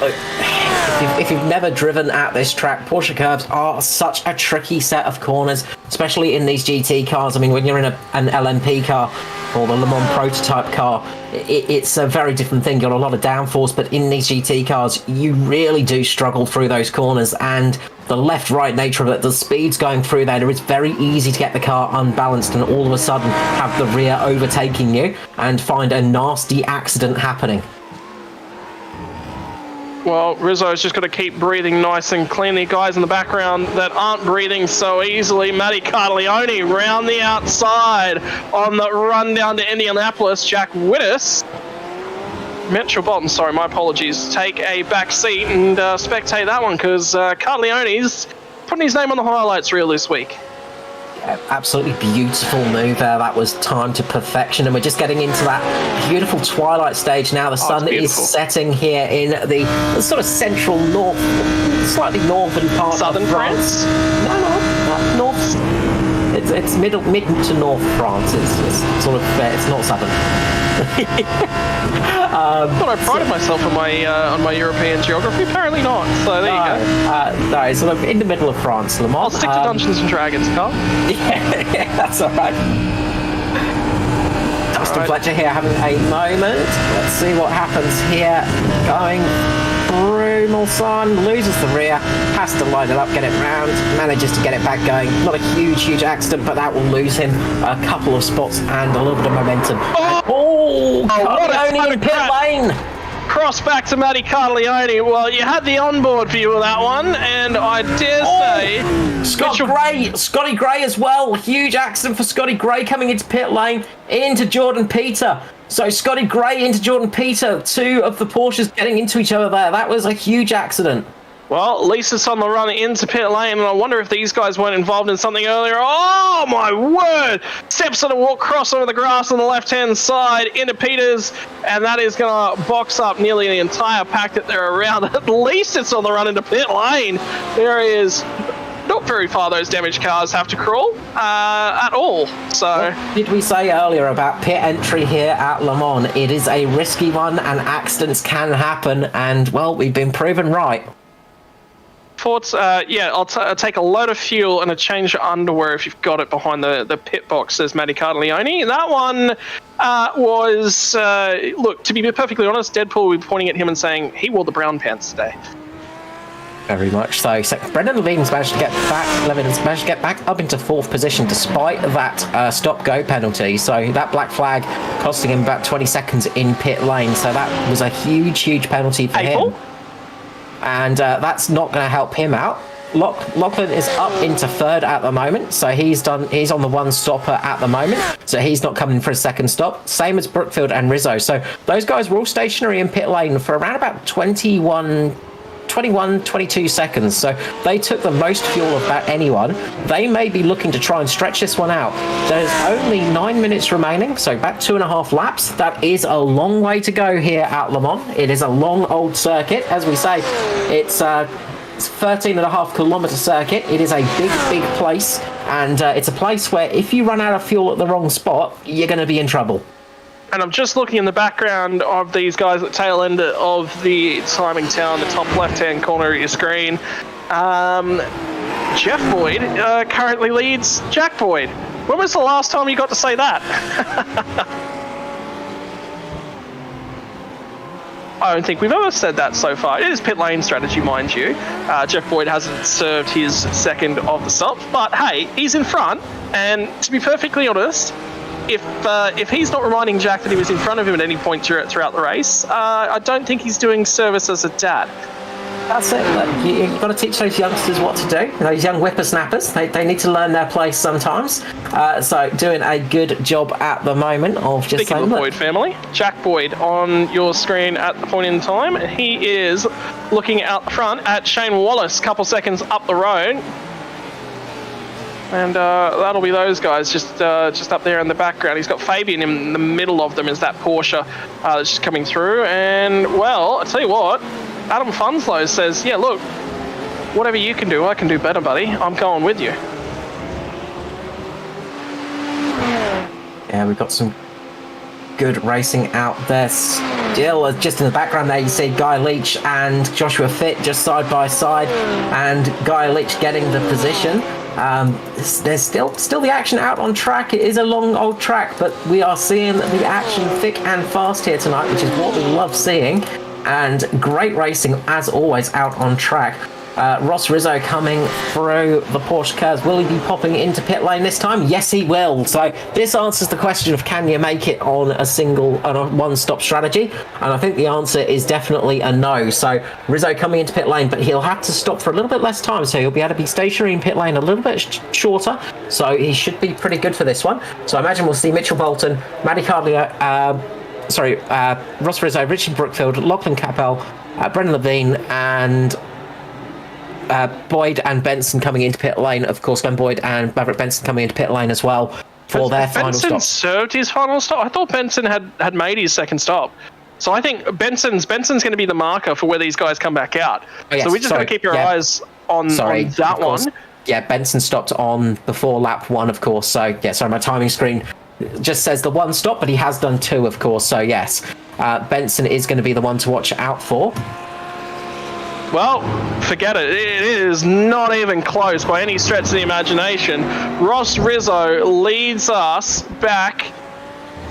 if you've never driven at this track, Porsche curbs are such a tricky set of corners, especially in these GT cars. I mean, when you're in an LMP car, or the Le Mans prototype car, it's a very different thing. You've got a lot of downforce, but in these GT cars, you really do struggle through those corners, and the left-right nature of it, the speeds going through there, it's very easy to get the car unbalanced and all of a sudden have the rear overtaking you and find a nasty accident happening. Well, Rizzo's just got to keep breathing nice and clean. The guys in the background that aren't breathing so easily. Matty Carleone round the outside on the run down to Indianapolis. Jack Whittis, Mitchell Bolton, sorry, my apologies, take a back seat and spectate that one because Carleone's putting his name on the highlights reel this week. Absolutely beautiful move there. That was timed to perfection, and we're just getting into that beautiful twilight stage now. The sun is setting here in the sort of central north, slightly northern part Southern of France. No, north. It's mid to north France. It's sort of it's not southern. I thought I prided myself on my European geography. Apparently not. So there you go. No, it's sort of in the middle of France, Le Mans. I'll stick to Dungeons and Dragons, Carl. Yeah, that's all right. Dustin Fletcher here having a moment. Let's see what happens here. Going through Mulsanne, loses the rear, has to line it up, get it round, manages to get it back going. Not a huge accident, but that will lose him a couple of spots and a little bit of momentum. What Carleone in pit lane! Cross back to Matty Carleone. Well, you had the onboard view of that one, and I dare say... Scotty Gray as well. Huge accident for Scotty Gray coming into pit lane, into Jordan Peter. So Scotty Gray into Jordan Peter, two of the Porsches getting into each other there. That was a huge accident. Well, at least it's on the run into pit lane, and I wonder if these guys weren't involved in something earlier. Oh, my word! Steps on a walk cross over the grass on the left-hand side into Peters, and that is going to box up nearly the entire pack that they're around. At least it's on the run into pit lane. There is not very far those damaged cars have to crawl at all. So, what did we say earlier about pit entry here at Le Mans? It is a risky one, and accidents can happen, and, well, we've been proven right. Forts, yeah, I'll take a load of fuel and a change of underwear if you've got it behind the pit box, says Matty Carleone. That one was, look, to be perfectly honest, Deadpool will be pointing at him and saying he wore the brown pants today. Very much so. So Brendan Levin's managed to get back. Levin's managed to get back up into fourth position despite that stop-go penalty. So that black flag costing him about 20 seconds in pit lane. So that was a huge penalty for him. And that's not going to help him out. Lachlan is up into third at the moment, so he's on the one stopper at the moment, so he's not coming for a second stop. Same as Brookfield and Rizzo. So those guys were all stationary in pit lane for around about 22 seconds. So they took the most fuel of about anyone. They may be looking to try and stretch this one out. There's only 9 minutes remaining, so about 2.5 laps. That is a long way to go here at Le Mans. It is a long old circuit. As we say, it's 13.5 kilometer circuit. It is a big place, and it's a place where if you run out of fuel at the wrong spot, you're going to be in trouble. And I'm just looking in the background of these guys at the tail end of the timing tower, the top left-hand corner of your screen. Jeff Boyd currently leads Jack Boyd. When was the last time you got to say that? I don't think we've ever said that so far. It is pit lane strategy, mind you. Jeff Boyd hasn't served his second of the stops, but hey, he's in front, and to be perfectly honest, if he's not reminding Jack that he was in front of him at any point throughout the race, I don't think he's doing service as a dad. That's it. You've got to teach those youngsters what to do. Those young whippersnappers, they need to learn their place sometimes. So doing a good job at the moment of just Speaking of the Boyd family, Jack Boyd on your screen at the point in time. He is looking out the front at Shane Wallace, couple seconds up the road. And that'll be those guys just up there in the background. He's got Fabian in the middle of them, is that Porsche that's just coming through. And, well, I tell you what, Adam Funslow says, yeah, look, whatever you can do, I can do better, buddy. I'm going with you. Yeah, we've got some good racing out there still. Just in the background there, you see Guy Leach and Joshua Fitt just side by side, and Guy Leach getting the position. There's still the action out on track. It is a long old track, but we are seeing the action thick and fast here tonight, which is what we love seeing. And great racing as always out on track. Ross Rizzo coming through the Porsche cars. Will he be popping into pit lane this time? Yes, he will. So this answers the question of can you make it on a one-stop strategy? And I think the answer is definitely a no. So Rizzo coming into pit lane, but he'll have to stop for a little bit less time. So he'll be able to be stationary in pit lane a little bit shorter. So he should be pretty good for this one. So I imagine we'll see Mitchell Bolton, Maddie Cardlier, Ross Rizzo, Richard Brookfield, Lachlan Capel, Brendan Levine, and Boyd and Benson coming into pit lane. Of course, Glenn Boyd and Maverick Benson coming into pit lane as well for their final stop. Benson served his final stop? I thought Benson had made his second stop. So I think Benson's going to be the marker for where these guys come back out. Oh, yes, so we just got to keep your eyes on that one. Yeah, Benson stopped on before lap 1, of course. So, yeah, sorry, my timing screen just says the 1 stop, but he has done 2, of course. So, yes, Benson is going to be the one to watch out for. Well, forget it. It is not even close by any stretch of the imagination. Ross Rizzo leads us back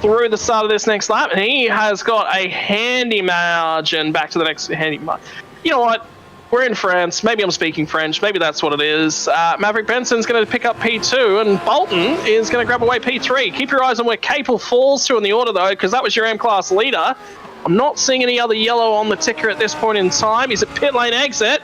through the start of this next lap, and he has got a handy margin back to the next handy margin. You know what? We're in France. Maybe I'm speaking French. Maybe that's what it is. Maverick Benson's going to pick up P2, and Bolton is going to grab away P3. Keep your eyes on where Capel falls to in the order, though, because that was your M-Class leader. I'm not seeing any other yellow on the ticker at this point in time. He's at pit lane exit.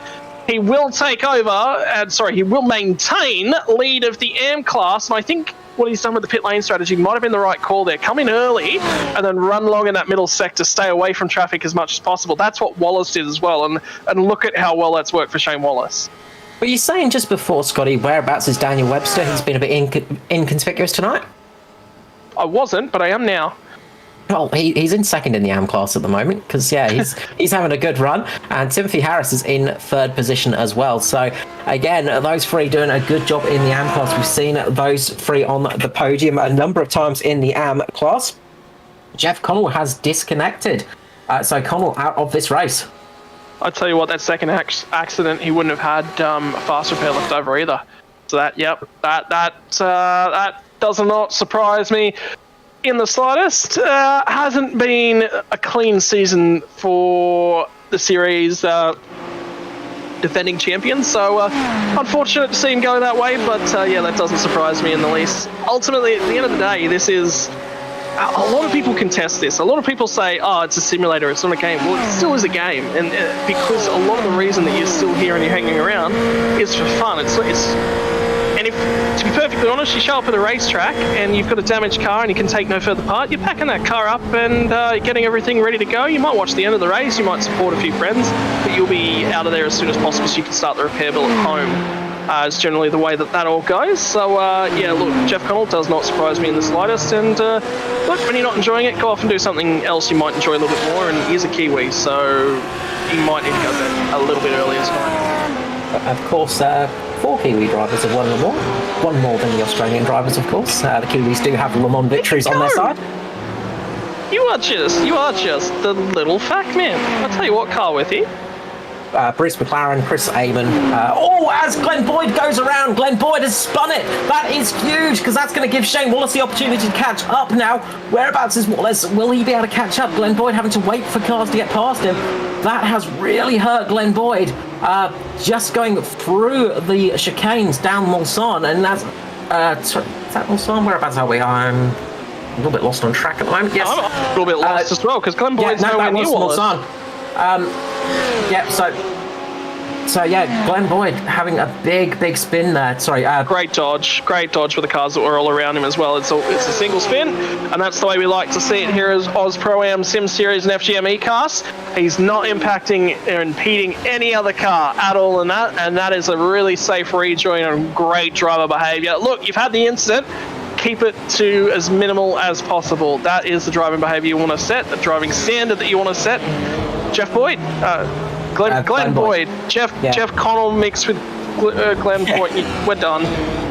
He will take over, he will maintain lead of the AM class. And I think what he's done with the pit lane strategy might have been the right call there. Come in early and then run long in that middle sector, stay away from traffic as much as possible. That's what Wallace did as well. And look at how well that's worked for Shane Wallace. Were you saying just before, Scotty, whereabouts is Daniel Webster? He's been a bit inconspicuous tonight? I wasn't, but I am now. Well, he's in second in the AM class at the moment because, yeah, he's having a good run. And Timothy Harris is in 3rd position as well. So, again, those 3 doing a good job in the AM class. We've seen those 3 on the podium a number of times in the AM class. Jeff Connell has disconnected. So, Connell out of this race. I tell you what, that second accident, he wouldn't have had a fast repair left over either. So, that does not surprise me in the slightest. Hasn't been a clean season for the series defending champions, so unfortunate to see him go that way, but yeah, that doesn't surprise me in the least. Ultimately, at the end of the day, this is... A lot of people contest this. A lot of people say, oh, it's a simulator, it's not a game. Well, it still is a game, and because a lot of the reason that you're still here and you're hanging around is for fun. And if, to be perfectly honest, you show up at a racetrack and you've got a damaged car and you can take no further part, you're packing that car up and getting everything ready to go. You might watch the end of the race, you might support a few friends, but you'll be out of there as soon as possible so you can start the repair bill at home. Is generally the way that all goes. So, yeah, look, Jeff Connell does not surprise me in the slightest. And, look, when you're not enjoying it, go off and do something else you might enjoy a little bit more. And he's a Kiwi, so you might need to go there a little bit earlier tonight. Of course, 4 Kiwi drivers have won Le Mans. 1 more than the Australian drivers, of course. The Kiwis do have Le Mans victories on their side. You are just the little fact man. I'll tell you what car with you. Bruce McLaren, Chris Amon. As Glenn Boyd goes around, Glenn Boyd has spun it. That is huge because that's going to give Shane Wallace the opportunity to catch up now. Whereabouts is Wallace? Will he be able to catch up? Glenn Boyd having to wait for cars to get past him. That has really hurt Glenn Boyd. Just going through the chicanes down Mulsanne, and that's... sorry, is that Mulsanne? Whereabouts are we? I'm a little bit lost on track at the moment. Yes. I'm a little bit lost as well because Glenn Boyd's nowhere near Wallace. So yeah, Glenn Boyd having a big spin there. Sorry. Great dodge for the cars that were all around him as well. It's a single spin, and that's the way we like to see it here as Aus Pro-Am Sim Series and FGM E-Cars. He's not impacting or impeding any other car at all in that, and that is a really safe rejoin and great driver behaviour. Look, you've had the incident. Keep it to as minimal as possible. That is the driving behaviour you want to set, the driving standard that you want to set. Jeff Boyd, Glenn Boyd, Jeff Connell mixed with Glenn Boyd. We're done.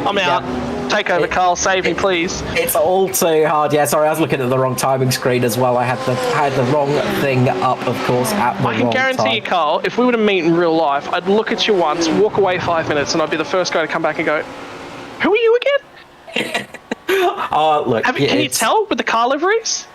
I'm out. Take over, Carl. Save me, please. It's all too hard. Yeah, sorry, I was looking at the wrong timing screen as well. I had the wrong thing up, of course, at the wrong time. I can guarantee you, Carl, if we were to meet in real life, I'd look at you once, walk away 5 minutes, and I'd be the first guy to come back and go, "Who are you again?" Look, Can you tell with the car liveries?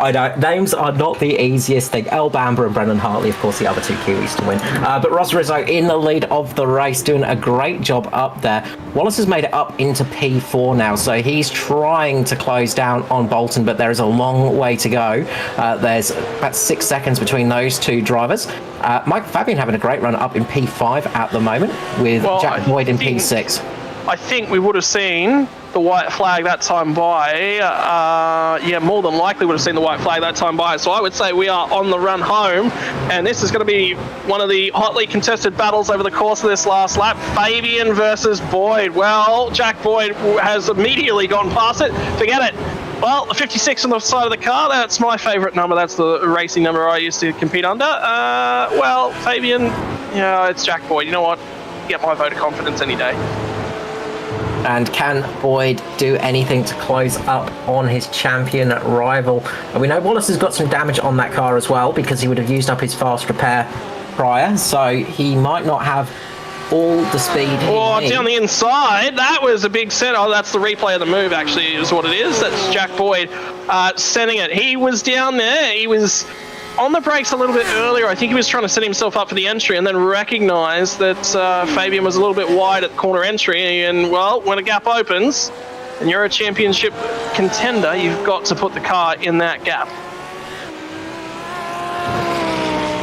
I know, names are not the easiest thing. El Bamber and Brendan Hartley, of course, the other two Kiwis to win. But Ross Rizzo in the lead of the race, doing a great job up there. Wallace has made it up into P4 now, so he's trying to close down on Bolton, but there is a long way to go. There's about 6 seconds between those two drivers. Mike Fabian having a great run up in P5 at the moment, with Jack Boyd in P6. I think we would have seen the white flag that time by. More than likely would have seen the white flag that time by. So I would say we are on the run home, and this is going to be one of the hotly contested battles over the course of this last lap. Fabian versus Boyd. Well, Jack Boyd has immediately gone past it. Forget it. Well, the 56 on the side of the car, that's my favourite number. That's the racing number I used to compete under. Fabian, it's Jack Boyd. You know what? Get my vote of confidence any day. And can Boyd do anything to close up on his champion rival? And we know Wallace has got some damage on that car as well, because he would have used up his fast repair prior, so he might not have all the speed he needs. Down the inside, that was a big set. Oh, that's the replay of the move, actually, is what it is. That's Jack Boyd sending it. He was down there. He was on the brakes a little bit earlier. I think he was trying to set himself up for the entry, and then recognised that Fabian was a little bit wide at the corner entry. And, well, when a gap opens and you're a championship contender, you've got to put the car in that gap.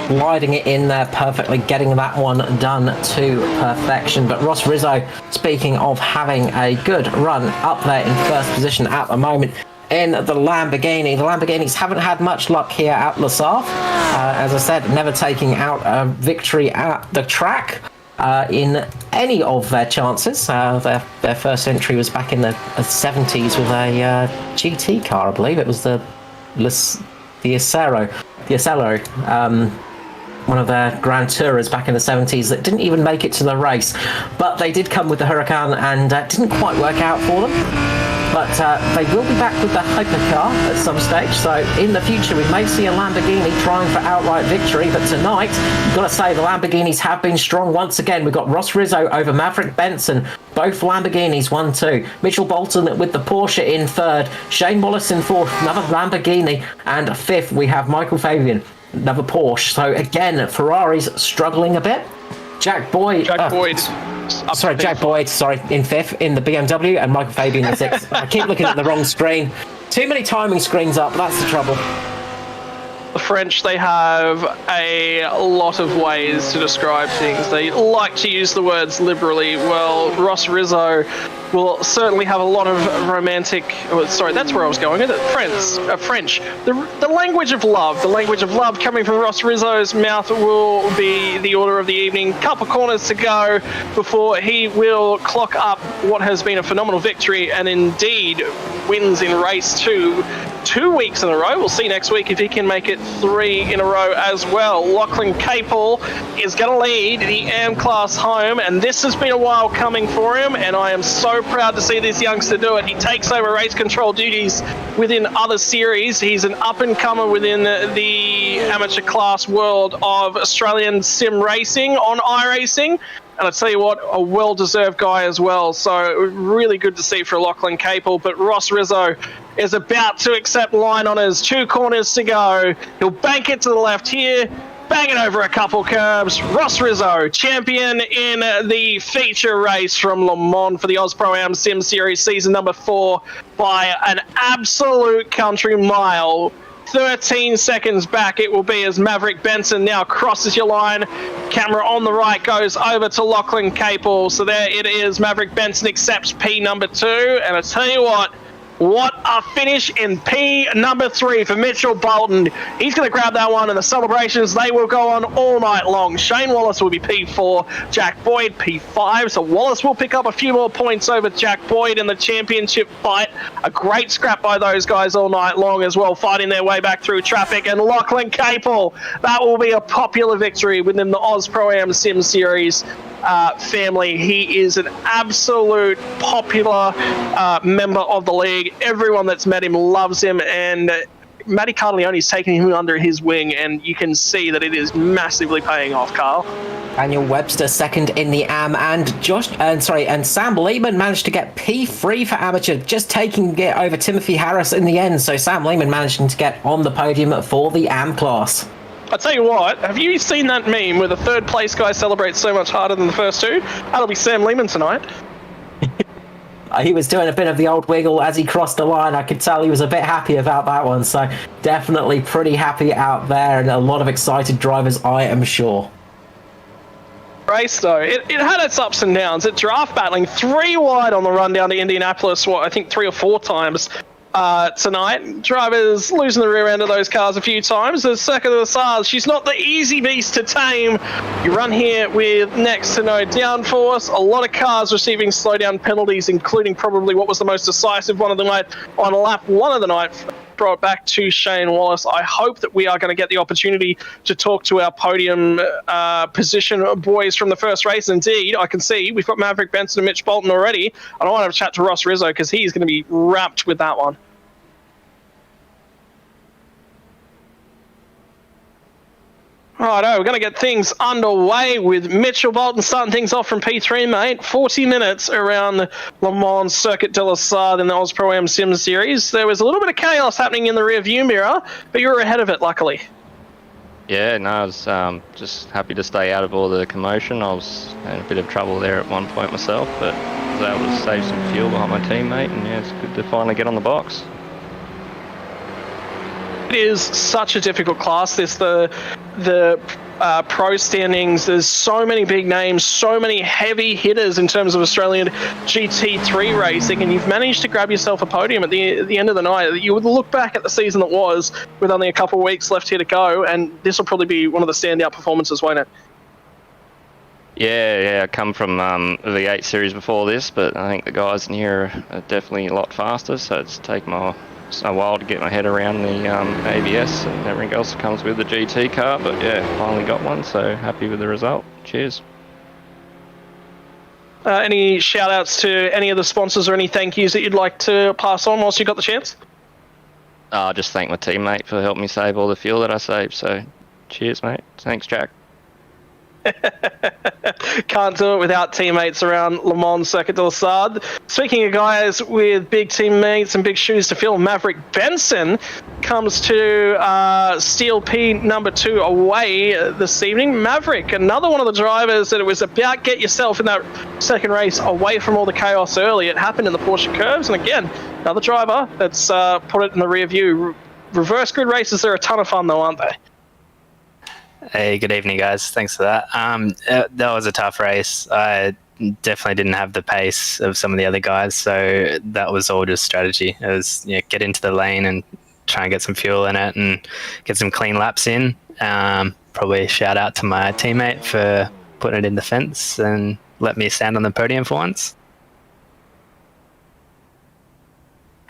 Sliding it in there perfectly, getting that one done to perfection. But Ross Rizzo, speaking of having a good run up there in first position at the moment in the Lamborghini. The Lamborghinis haven't had much luck here at Le Saf. As I said, never taking out a victory at the track in any of their chances. Their first entry was back in the 70s with a GT car, I believe. It was the Acero. One of their Grand Tourers back in the 70s that didn't even make it to the race. But they did come with the Huracan, and didn't quite work out for them. But they will be back with the hypercar at some stage, so in the future we may see a Lamborghini trying for outright victory. But tonight, you've got to say the Lamborghinis have been strong once again. We've got Ross Rizzo over Maverick Benson, both Lamborghinis 1-2. Mitchell Bolton with the Porsche in third, Shane Wallace in fourth, another Lamborghini, and fifth we have Michael Fabian, another Porsche. So again, Ferrari's struggling a bit. Jack Boyd in fifth in the BMW, and Michael Fabian in sixth. I keep looking at the wrong screen. Too many timing screens up, that's the trouble. The French, they have a lot of ways to describe things. They like to use the words liberally. Well, Ross Rizzo will certainly have a lot of romantic... that's where I was going with it. French. The language of love. The language of love coming from Ross Rizzo's mouth will be the order of the evening. Couple corners to go before he will clock up what has been a phenomenal victory, and indeed wins in race 2 weeks in a row. We'll see next week if he can make it 3 in a row as well. Lachlan Capel is going to lead the AM class home, and this has been a while coming for him, and I am so proud to see this youngster do it. He takes over race control duties within other series. He's an up-and-comer within the amateur class world of Australian sim racing on iRacing. And I tell you what, a well-deserved guy as well. So really good to see for Lachlan Capel. But Ross Rizzo is about to accept line honours. 2 corners to go. He'll bank it to the left here. Bang it over a couple curbs. Ross Rizzo, champion in the feature race from LeMan for the Aus Pro-Am Sim Series season number 4 by an absolute country mile. 13 seconds back it will be as Maverick Benson now crosses your line. Camera on the right goes over to Lachlan Capel. So there it is. Maverick Benson accepts P number 2. And I tell you what, What a finish in P number 3 for Mitchell Bolton. He's going to grab that one, and the celebrations, they will go on all night long. Shane Wallace will be P4, Jack Boyd P5, so Wallace will pick up a few more points over Jack Boyd in the championship fight. A great scrap by those guys all night long as well, fighting their way back through traffic. And Lachlan Capel, that will be a popular victory within the Aus Pro-Am Sim Series family. He is an absolute popular member of the league. Everyone that's met him loves him, and Matty Cardleone's taking him under his wing, and you can see that it is massively paying off, Carl. Daniel Webster second in the AM, and Sam Lehman managed to get P3 for amateur, just taking it over Timothy Harris in the end. So Sam Lehman managing to get on the podium for the AM class. I'll tell you what, have you seen that meme where the third place guy celebrates so much harder than the first two? That'll be Sam Lehman tonight. He was doing a bit of the old wiggle as he crossed the line. I could tell he was a bit happy about that one. So definitely pretty happy out there, and a lot of excited drivers, I am sure. Race though, it had its ups and downs. It draft battling 3 wide on the run down to Indianapolis, I think 3 or 4 times tonight. Drivers losing the rear end of those cars a few times. The second of the SARS, she's not the easy beast to tame. You run here with next to no downforce. A lot of cars receiving slowdown penalties, including probably what was the most decisive one of the night on lap 1 of the night. Brought back to Shane Wallace. I hope that we are going to get the opportunity to talk to our podium position boys from the first race. Indeed, I can see we've got Maverick Benson and Mitch Bolton already. And I want to have a chat to Ross Rizzo because he's going to be wrapped with that one. Righto, we're going to get things underway with Mitchell Bolton starting things off from P3, mate. 40 minutes around LeMan Circuit de la Sarthe in the Aus Pro-Am Sim Series. There was a little bit of chaos happening in the rear view mirror, but you were ahead of it, luckily. Yeah, no, I was just happy to stay out of all the commotion. I was in a bit of trouble there at one point myself, but I was able to save some fuel behind my teammate, and yeah, it's good to finally get on the box. It is such a difficult class, the pro standings. There's so many big names, so many heavy hitters in terms of Australian GT3 racing, and you've managed to grab yourself a podium at the end of the night. You would look back at the season that was, with only a couple of weeks left here to go, and this will probably be one of the standout performances, won't it? Yeah, I come from the V8 series before this, but I think the guys in here are definitely a lot faster, so it's taken a while to get my head around the ABS and everything else that comes with the GT car, but yeah, finally got one, so happy with the result. Cheers. Any shout outs to any of the sponsors or any thank yous that you'd like to pass on whilst you got the chance? I just thank my teammate for helping me save all the fuel that I saved, so cheers, mate. Thanks, Jack. Can't do it without teammates around Le Mans Circuit de la Sarthe. Speaking of guys with big teammates and big shoes to fill, Maverick Benson comes to steal P number 2 away this evening. Maverick, another one of the drivers that it was about get yourself in that second race away from all the chaos early. It happened in the Porsche curves, and again, another driver that's put it in the rear view. Reverse grid races are a ton of fun though, aren't they? Hey, good evening, guys. Thanks for that. That was a tough race. I definitely didn't have the pace of some of the other guys, so that was all just strategy. It was get into the lane and try and get some fuel in it and get some clean laps in. Probably a shout out to my teammate for putting it in the fence and let me stand on the podium for once.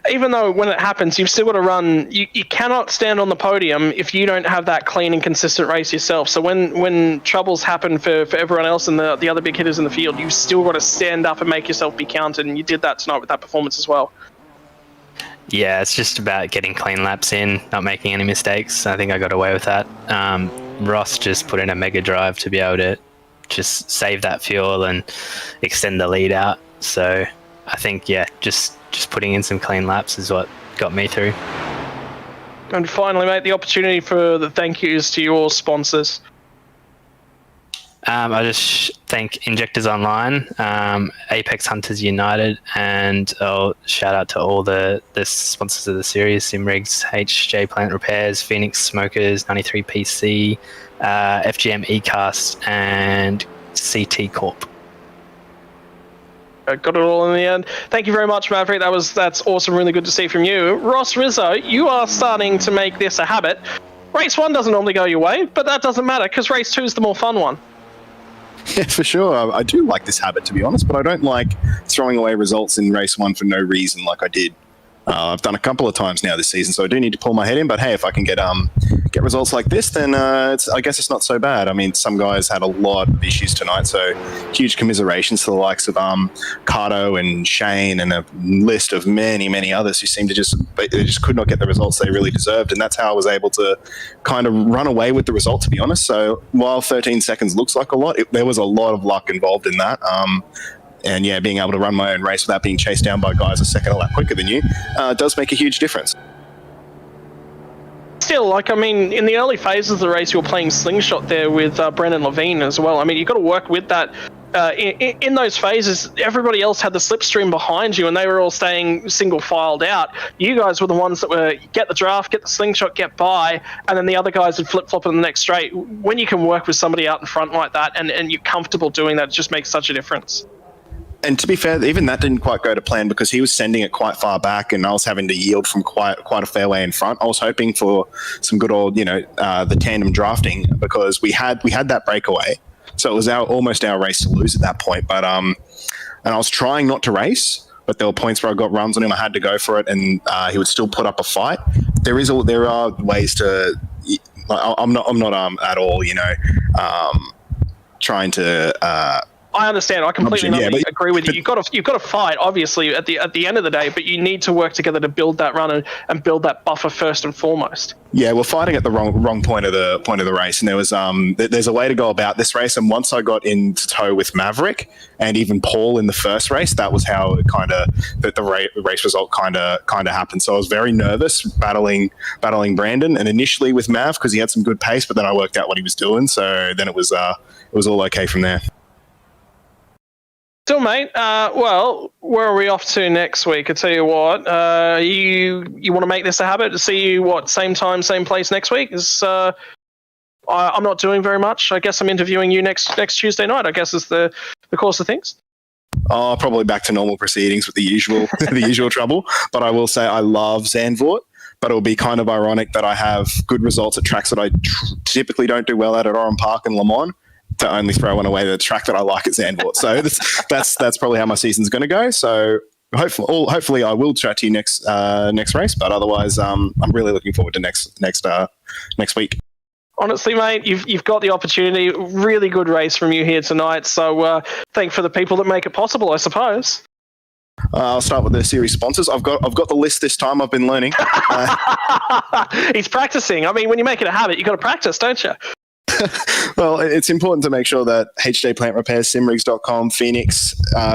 Even though when it happens, you've still got to run. You cannot stand on the podium if you don't have that clean and consistent race yourself. So when troubles happen for everyone else and the other big hitters in the field, you've still got to stand up and make yourself be counted. And you did that tonight with that performance as well. Yeah, it's just about getting clean laps in, not making any mistakes. I think I got away with that. Ross just put in a mega drive to be able to just save that fuel and extend the lead out. So I think, just putting in some clean laps is what got me through. And finally, mate, the opportunity for the thank yous to your sponsors. I just thank Injectors Online, Apex Hunters United, and I'll shout out to all the sponsors of the series: Simrigs, HJ Plant Repairs, Phoenix Smokers, 93PC, FGM eCast, and CT Corp. got it all in the end. Thank you very much, Maverick. That's awesome. Really good to see from you. Ross Rizzo, you are starting to make this a habit. Race 1 doesn't normally go your way, but that doesn't matter because Race 2 is the more fun one. Yeah, for sure. I do like this habit, to be honest, but I don't like throwing away results in race 1 for no reason like I did. I've done a couple of times now this season, so I do need to pull my head in. But hey, if I can get results like this, then I guess it's not so bad. I mean, some guys had a lot of issues tonight, so huge commiserations to the likes of Cardo and Shane and a list of many, many others who seemed to they just could not get the results they really deserved. And that's how I was able to kind of run away with the result, to be honest. So while 13 seconds looks like a lot, there was a lot of luck involved in that. And yeah, being able to run my own race without being chased down by guys a second a lap quicker than you does make a huge difference. Still, like, I mean, in the early phases of the race, you were playing slingshot there with Brendan Levine as well. I mean, you've got to work with that. In those phases, everybody else had the slipstream behind you, and they were all staying single filed out. You guys were the ones that were get the draft, get the slingshot, get by, and then the other guys would flip flop in the next straight. When you can work with somebody out in front like that, and you're comfortable doing that, it just makes such a difference. And to be fair, even that didn't quite go to plan because he was sending it quite far back, and I was having to yield from quite a fair way in front. I was hoping for some good old, the tandem drafting because we had that breakaway, so it was almost our race to lose at that point. But and I was trying not to race, but there were points where I got runs on him. I had to go for it, and he would still put up a fight. There are ways to. I'm not at all, trying to. I understand. I completely agree with you. You've got to fight, obviously, at the end of the day, but you need to work together to build that run and build that buffer first and foremost. Yeah, we're fighting at the wrong point of the race, and there was there's a way to go about this race. And once I got into tow with Maverick and even Paul in the first race, that was how it the race result kind of happened. So I was very nervous battling Brandon, and initially with Mav because he had some good pace, but then I worked out what he was doing, so then it was all okay from there. Still, mate, well, where are we off to next week? I tell you what, you want to make this a habit to see you, same time, same place next week? I'm not doing very much. I guess I'm interviewing you next Tuesday night, I guess is the course of things. Oh, probably back to normal proceedings with the usual trouble. But I will say I love Zandvoort, but it will be kind of ironic that I have good results at tracks that I typically don't do well at Oran Park and LeMan, to only throw one away the track that I like at Zandvoort. So that's probably how my season's going to go. So hopefully I will chat to you next race, but otherwise I'm really looking forward to next week. Honestly, mate, you've got the opportunity. Really good race from you here tonight. So thank for the people that make it possible, I suppose. I'll start with the series sponsors. I've got the list this time. I've been learning. He's practicing. I mean, when you make it a habit, you got to practice, don't you? Well, it's important to make sure that HJ Plant Repairs, simrigs.com, Phoenix,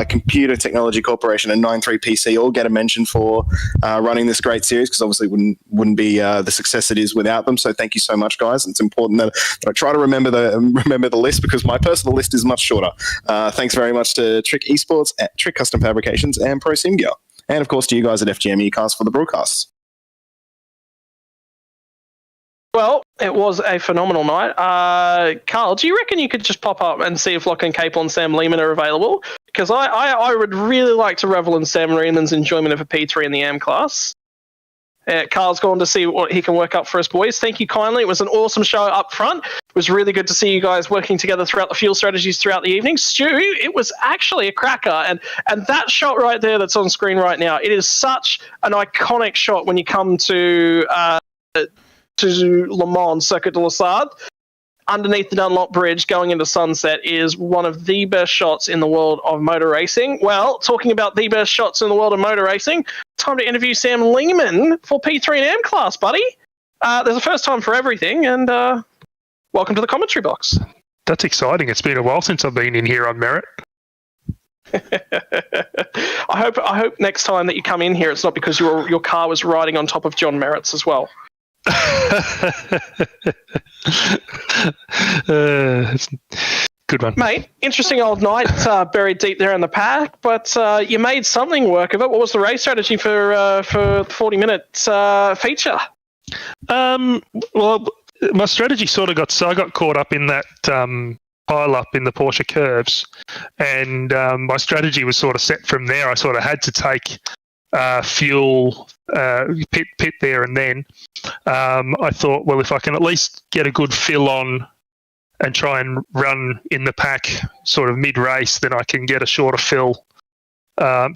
Computer Technology Corporation, and 93PC all get a mention for running this great series because obviously wouldn't be the success it is without them. So thank you so much, guys. It's important that I try to remember the list because my personal list is much shorter. Thanks very much to Trick Esports, Trick Custom Fabrications, and Pro Sim Gear, and of course to you guys at FGM Ucast for the broadcasts. Well, it was a phenomenal night. Carl, do you reckon you could just pop up and see if Lachlan Capel and Sam Lehman are available? Because I would really like to revel in Sam Lehman's enjoyment of a P3 in the AM class. Carl's gone to see what he can work up for us, boys. Thank you kindly. It was an awesome show up front. It was really good to see you guys working together throughout the fuel strategies throughout the evening. Stu, it was actually a cracker. And that shot right there that's on screen right now, it is such an iconic shot when you come to Le Mans Circuit de la Sarthe. Underneath the Dunlop Bridge going into sunset is one of the best shots in the world of motor racing. Well, talking about the best shots in the world of motor racing, time to interview Sam Lehman for P3 and M class, buddy. There's a first time for everything, and welcome to the commentary box. That's exciting. It's been a while since I've been in here on merit. I hope next time that you come in here, it's not because your car was riding on top of John Merritt's as well. Good one, mate. Interesting old night buried deep there in the pack, but you made something work of it. What was the race strategy for 40-minute feature? Well, my strategy sort of got caught up in that pile up in the Porsche curves, and my strategy was sort of set from there. I sort of had to take fuel pit there and then. I thought, well, if I can at least get a good fill on and try and run in the pack sort of mid-race, then I can get a shorter fill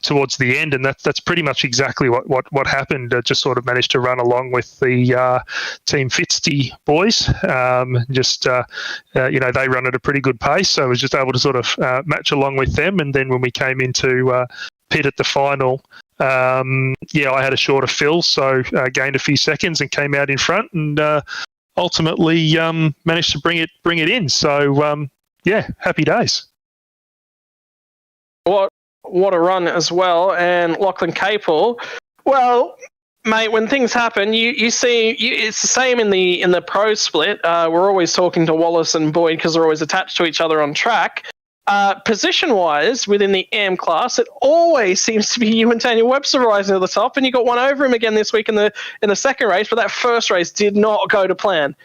towards the end, and that's pretty much exactly what happened. I just sort of managed to run along with the Team Fitzty boys. They run at a pretty good pace, so I was just able to sort of match along with them. And then when we came into pit at the final, I had a shorter fill, so gained a few seconds and came out in front, and ultimately managed to bring it in. So happy days. What a run as well. And Lachlan Capel, well, mate, when things happen, you see, it's the same in the pro split. We're always talking to Wallace and Boyd because they're always attached to each other on track. Position-wise, within the AM class, it always seems to be you and Daniel Webster rising to the top, and you got one over him again this week in the second race, but that first race did not go to plan.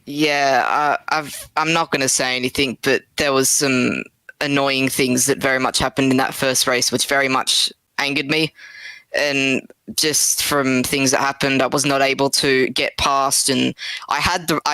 Yeah, I'm not going to say anything, but there was some annoying things that very much happened in that first race, which very much angered me. And just from things that happened, I was not able to get past, and I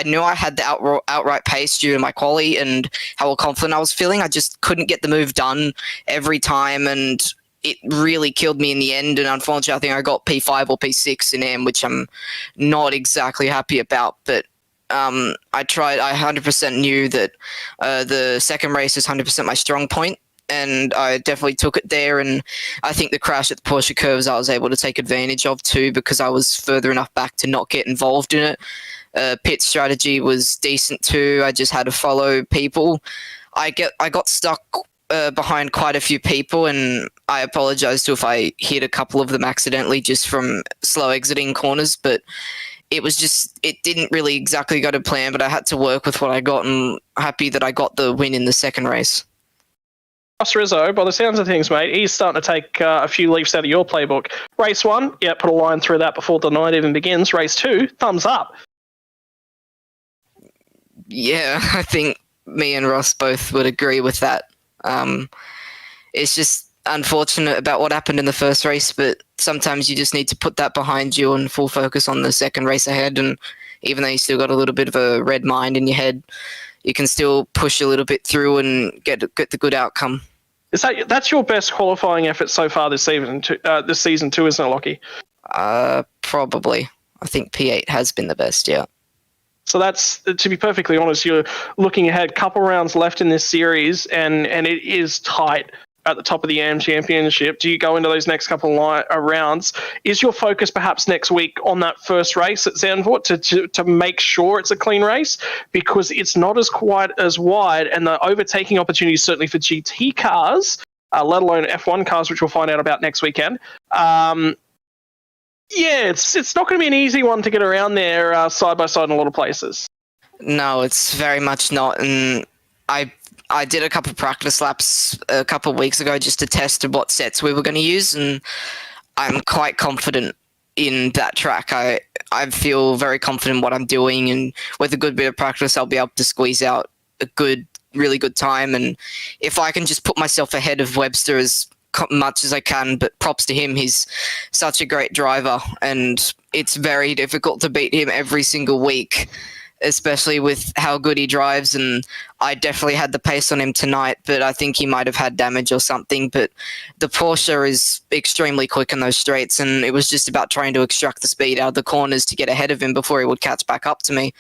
knew I had the outright pace due to my quali and how confident I was feeling. I just couldn't get the move done every time, and it really killed me in the end. And unfortunately, I think I got P5 or P6 in M, which I'm not exactly happy about, but I tried. I 100% knew that the second race is 100% my strong point, and I definitely took it there. And I think the crash at the Porsche curves I was able to take advantage of too, because I was further enough back to not get involved in it. Pit strategy was decent too. I just had to follow people. I got stuck behind quite a few people, and I apologize too if I hit a couple of them accidentally just from slow exiting corners, but it didn't really exactly go to plan, but I had to work with what I got, and happy that I got the win in the second race. Ross Rizzo, by the sounds of things, mate, he's starting to take a few leaves out of your playbook. Race 1, put a line through that before the night even begins. Race 2, thumbs up. Yeah, I think me and Ross both would agree with that. It's just unfortunate about what happened in the first race, but sometimes you just need to put that behind you and full focus on the second race ahead. And even though you still got a little bit of a red mind in your head, you can still push a little bit through and get the good outcome. That's your best qualifying effort so far this season too, isn't it, Lockie? Probably. I think P8 has been the best, yeah. So that's, to be perfectly honest, you're looking ahead, couple rounds left in this series, and it is tight at the top of the AM Championship. Do you go into those next couple rounds? Is your focus perhaps next week on that first race at Zandvoort to make sure it's a clean race? Because it's not as quite as wide, and the overtaking opportunities certainly for GT cars, let alone F1 cars, which we'll find out about next weekend. It's not going to be an easy one to get around there side by side in a lot of places. No, it's very much not. And I did a couple of practice laps a couple of weeks ago just to test what sets we were going to use, and I'm quite confident in that track. I feel very confident in what I'm doing, and with a good bit of practice, I'll be able to squeeze out a really good time. And if I can just put myself ahead of Webster as much as I can, but props to him, he's such a great driver, and it's very difficult to beat him every single week, especially with how good he drives. And I definitely had the pace on him tonight, but I think he might have had damage or something. But the Porsche is extremely quick in those straights, and it was just about trying to extract the speed out of the corners to get ahead of him before he would catch back up to me.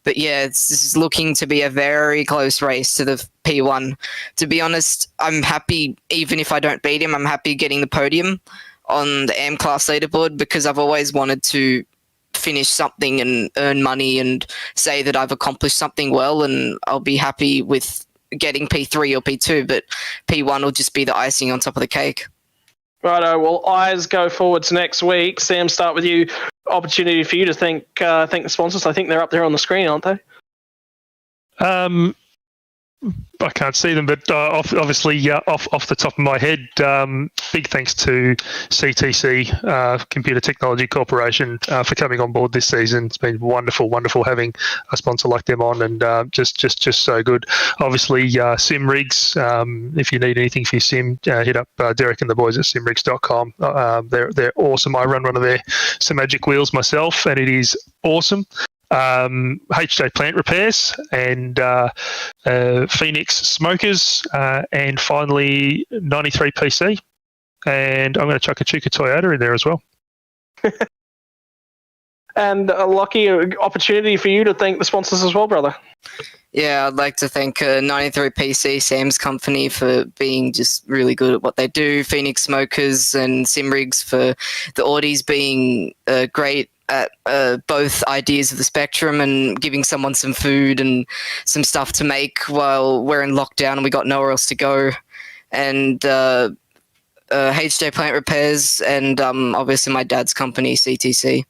But yeah, this is looking to be a very close race to the P1. To be honest, I'm happy, even if I don't beat him, I'm happy getting the podium on the AM class leaderboard, because I've always wanted to finish something and earn money and say that I've accomplished something well, and I'll be happy with getting P3 or P2, but P1 will just be the icing on top of the cake. Righto, well, eyes go forward to next week. Sam, start with you. Opportunity for you to thank the sponsors. I think they're up there on the screen, aren't they? I can't see them, but obviously, off the top of my head, big thanks to CTC, Computer Technology Corporation, for coming on board this season. It's been wonderful having a sponsor like them on, and just so good. Obviously, Sim Rigs. If you need anything for your sim, hit up Derek and the boys at simrigs.com. They're awesome. I run one of their Magic wheels myself, and it is awesome. HJ Plant Repairs and Phoenix Smokers, and finally 93 PC. And I'm going to chuck a Chuka Toyota in there as well. And a lucky opportunity for you to thank the sponsors as well, brother. Yeah, I'd like to thank 93PC, Sam's company, for being just really good at what they do. Phoenix Smokers and Simrigs for the Audis being great at both ideas of the spectrum and giving someone some food and some stuff to make while we're in lockdown and we got nowhere else to go. And HJ Plant Repairs and obviously my dad's company, CTC.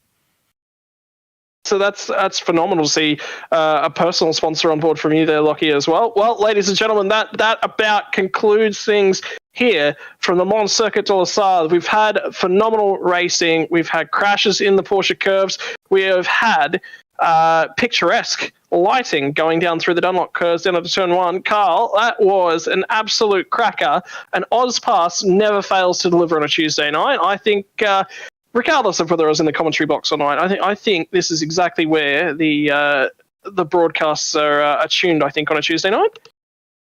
So that's phenomenal to see a personal sponsor on board from you there, Lockie, as well. Well, ladies and gentlemen, that about concludes things here from the Mons Circuit de la Salle. We've had phenomenal racing. We've had crashes in the Porsche curves. We have had picturesque lighting going down through the Dunlop curves down to turn one. Carl, that was an absolute cracker. And AUSPASS never fails to deliver on a Tuesday night. I think... regardless of whether I was in the commentary box or not, I think this is exactly where the broadcasts are tuned, I think, on a Tuesday night.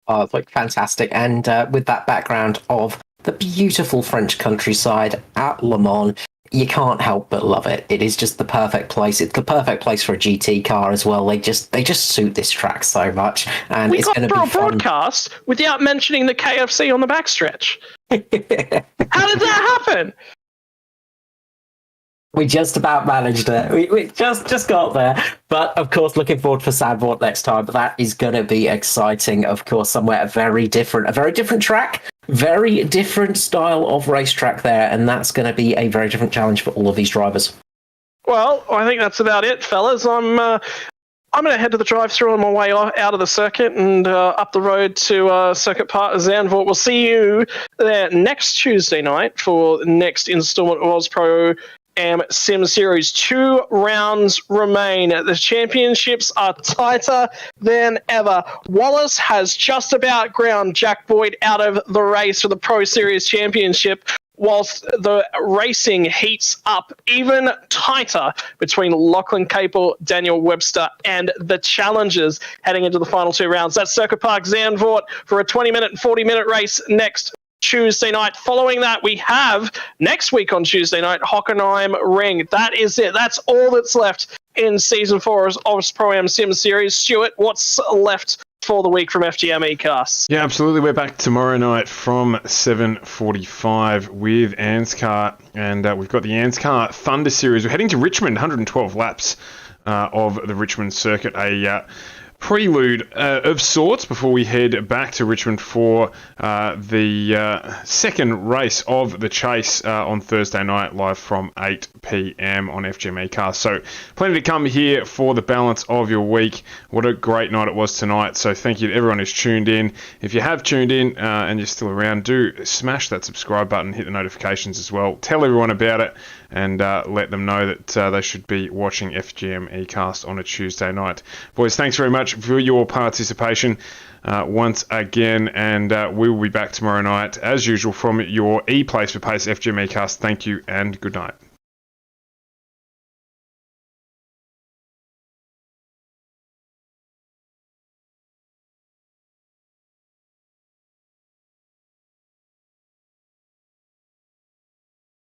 Oh, it's like fantastic. And with that background of the beautiful French countryside at Le Mans, you can't help but love it. It is just the perfect place. It's the perfect place for a GT car as well. They just suit this track so much. And it's going to be fun. Broadcast without mentioning the KFC on the backstretch. How did that happen? We just about managed it. We just got there. But, of course, looking forward for Sandport next time. But that is going to be exciting. Of course, somewhere a very different track, very different style of racetrack there. And that's going to be a very different challenge for all of these drivers. Well, I think that's about it, fellas. I'm going to head to the drive-thru on my way out of the circuit and up the road to Circuit Park Zandvoort. We'll see you there next Tuesday night for the next installment of Aus Pro-Am Sim Series. 2 rounds remain. The championships are tighter than ever. Wallace has just about ground Jack Boyd out of the race for the Pro Series Championship, whilst the racing heats up even tighter between Lachlan Capel, Daniel Webster, and the challengers heading into the final 2 rounds. That's Circuit Park Zandvoort for a 20-minute and 40-minute race next Tuesday night. Following that, we have next week on Tuesday night, Hockenheim Ring. That is it. That's all that's left in Season 4 of Aus Pro-Am Sim Series. Stuart, what's left for the week from FGM eCast? Yeah, absolutely. We're back tomorrow night from 7:45 with Anscar, and we've got the Anscar Thunder Series. We're heading to Richmond, 112 laps of the Richmond circuit, a prelude of sorts before we head back to Richmond for the second race of the chase on Thursday night, live from 8 p.m. on FGM eCast. So plenty to come here for the balance of your week. What a great night it was tonight. So thank you to everyone who's tuned in. If you have tuned in and you're still around, do smash that subscribe button, hit the notifications as well. Tell everyone about it, and let them know that they should be watching FGM eCast on a Tuesday night. Boys, thanks very much for your participation once again, and we will be back tomorrow night as usual from your E-Place for Pace FGM eCast. Thank you and good night.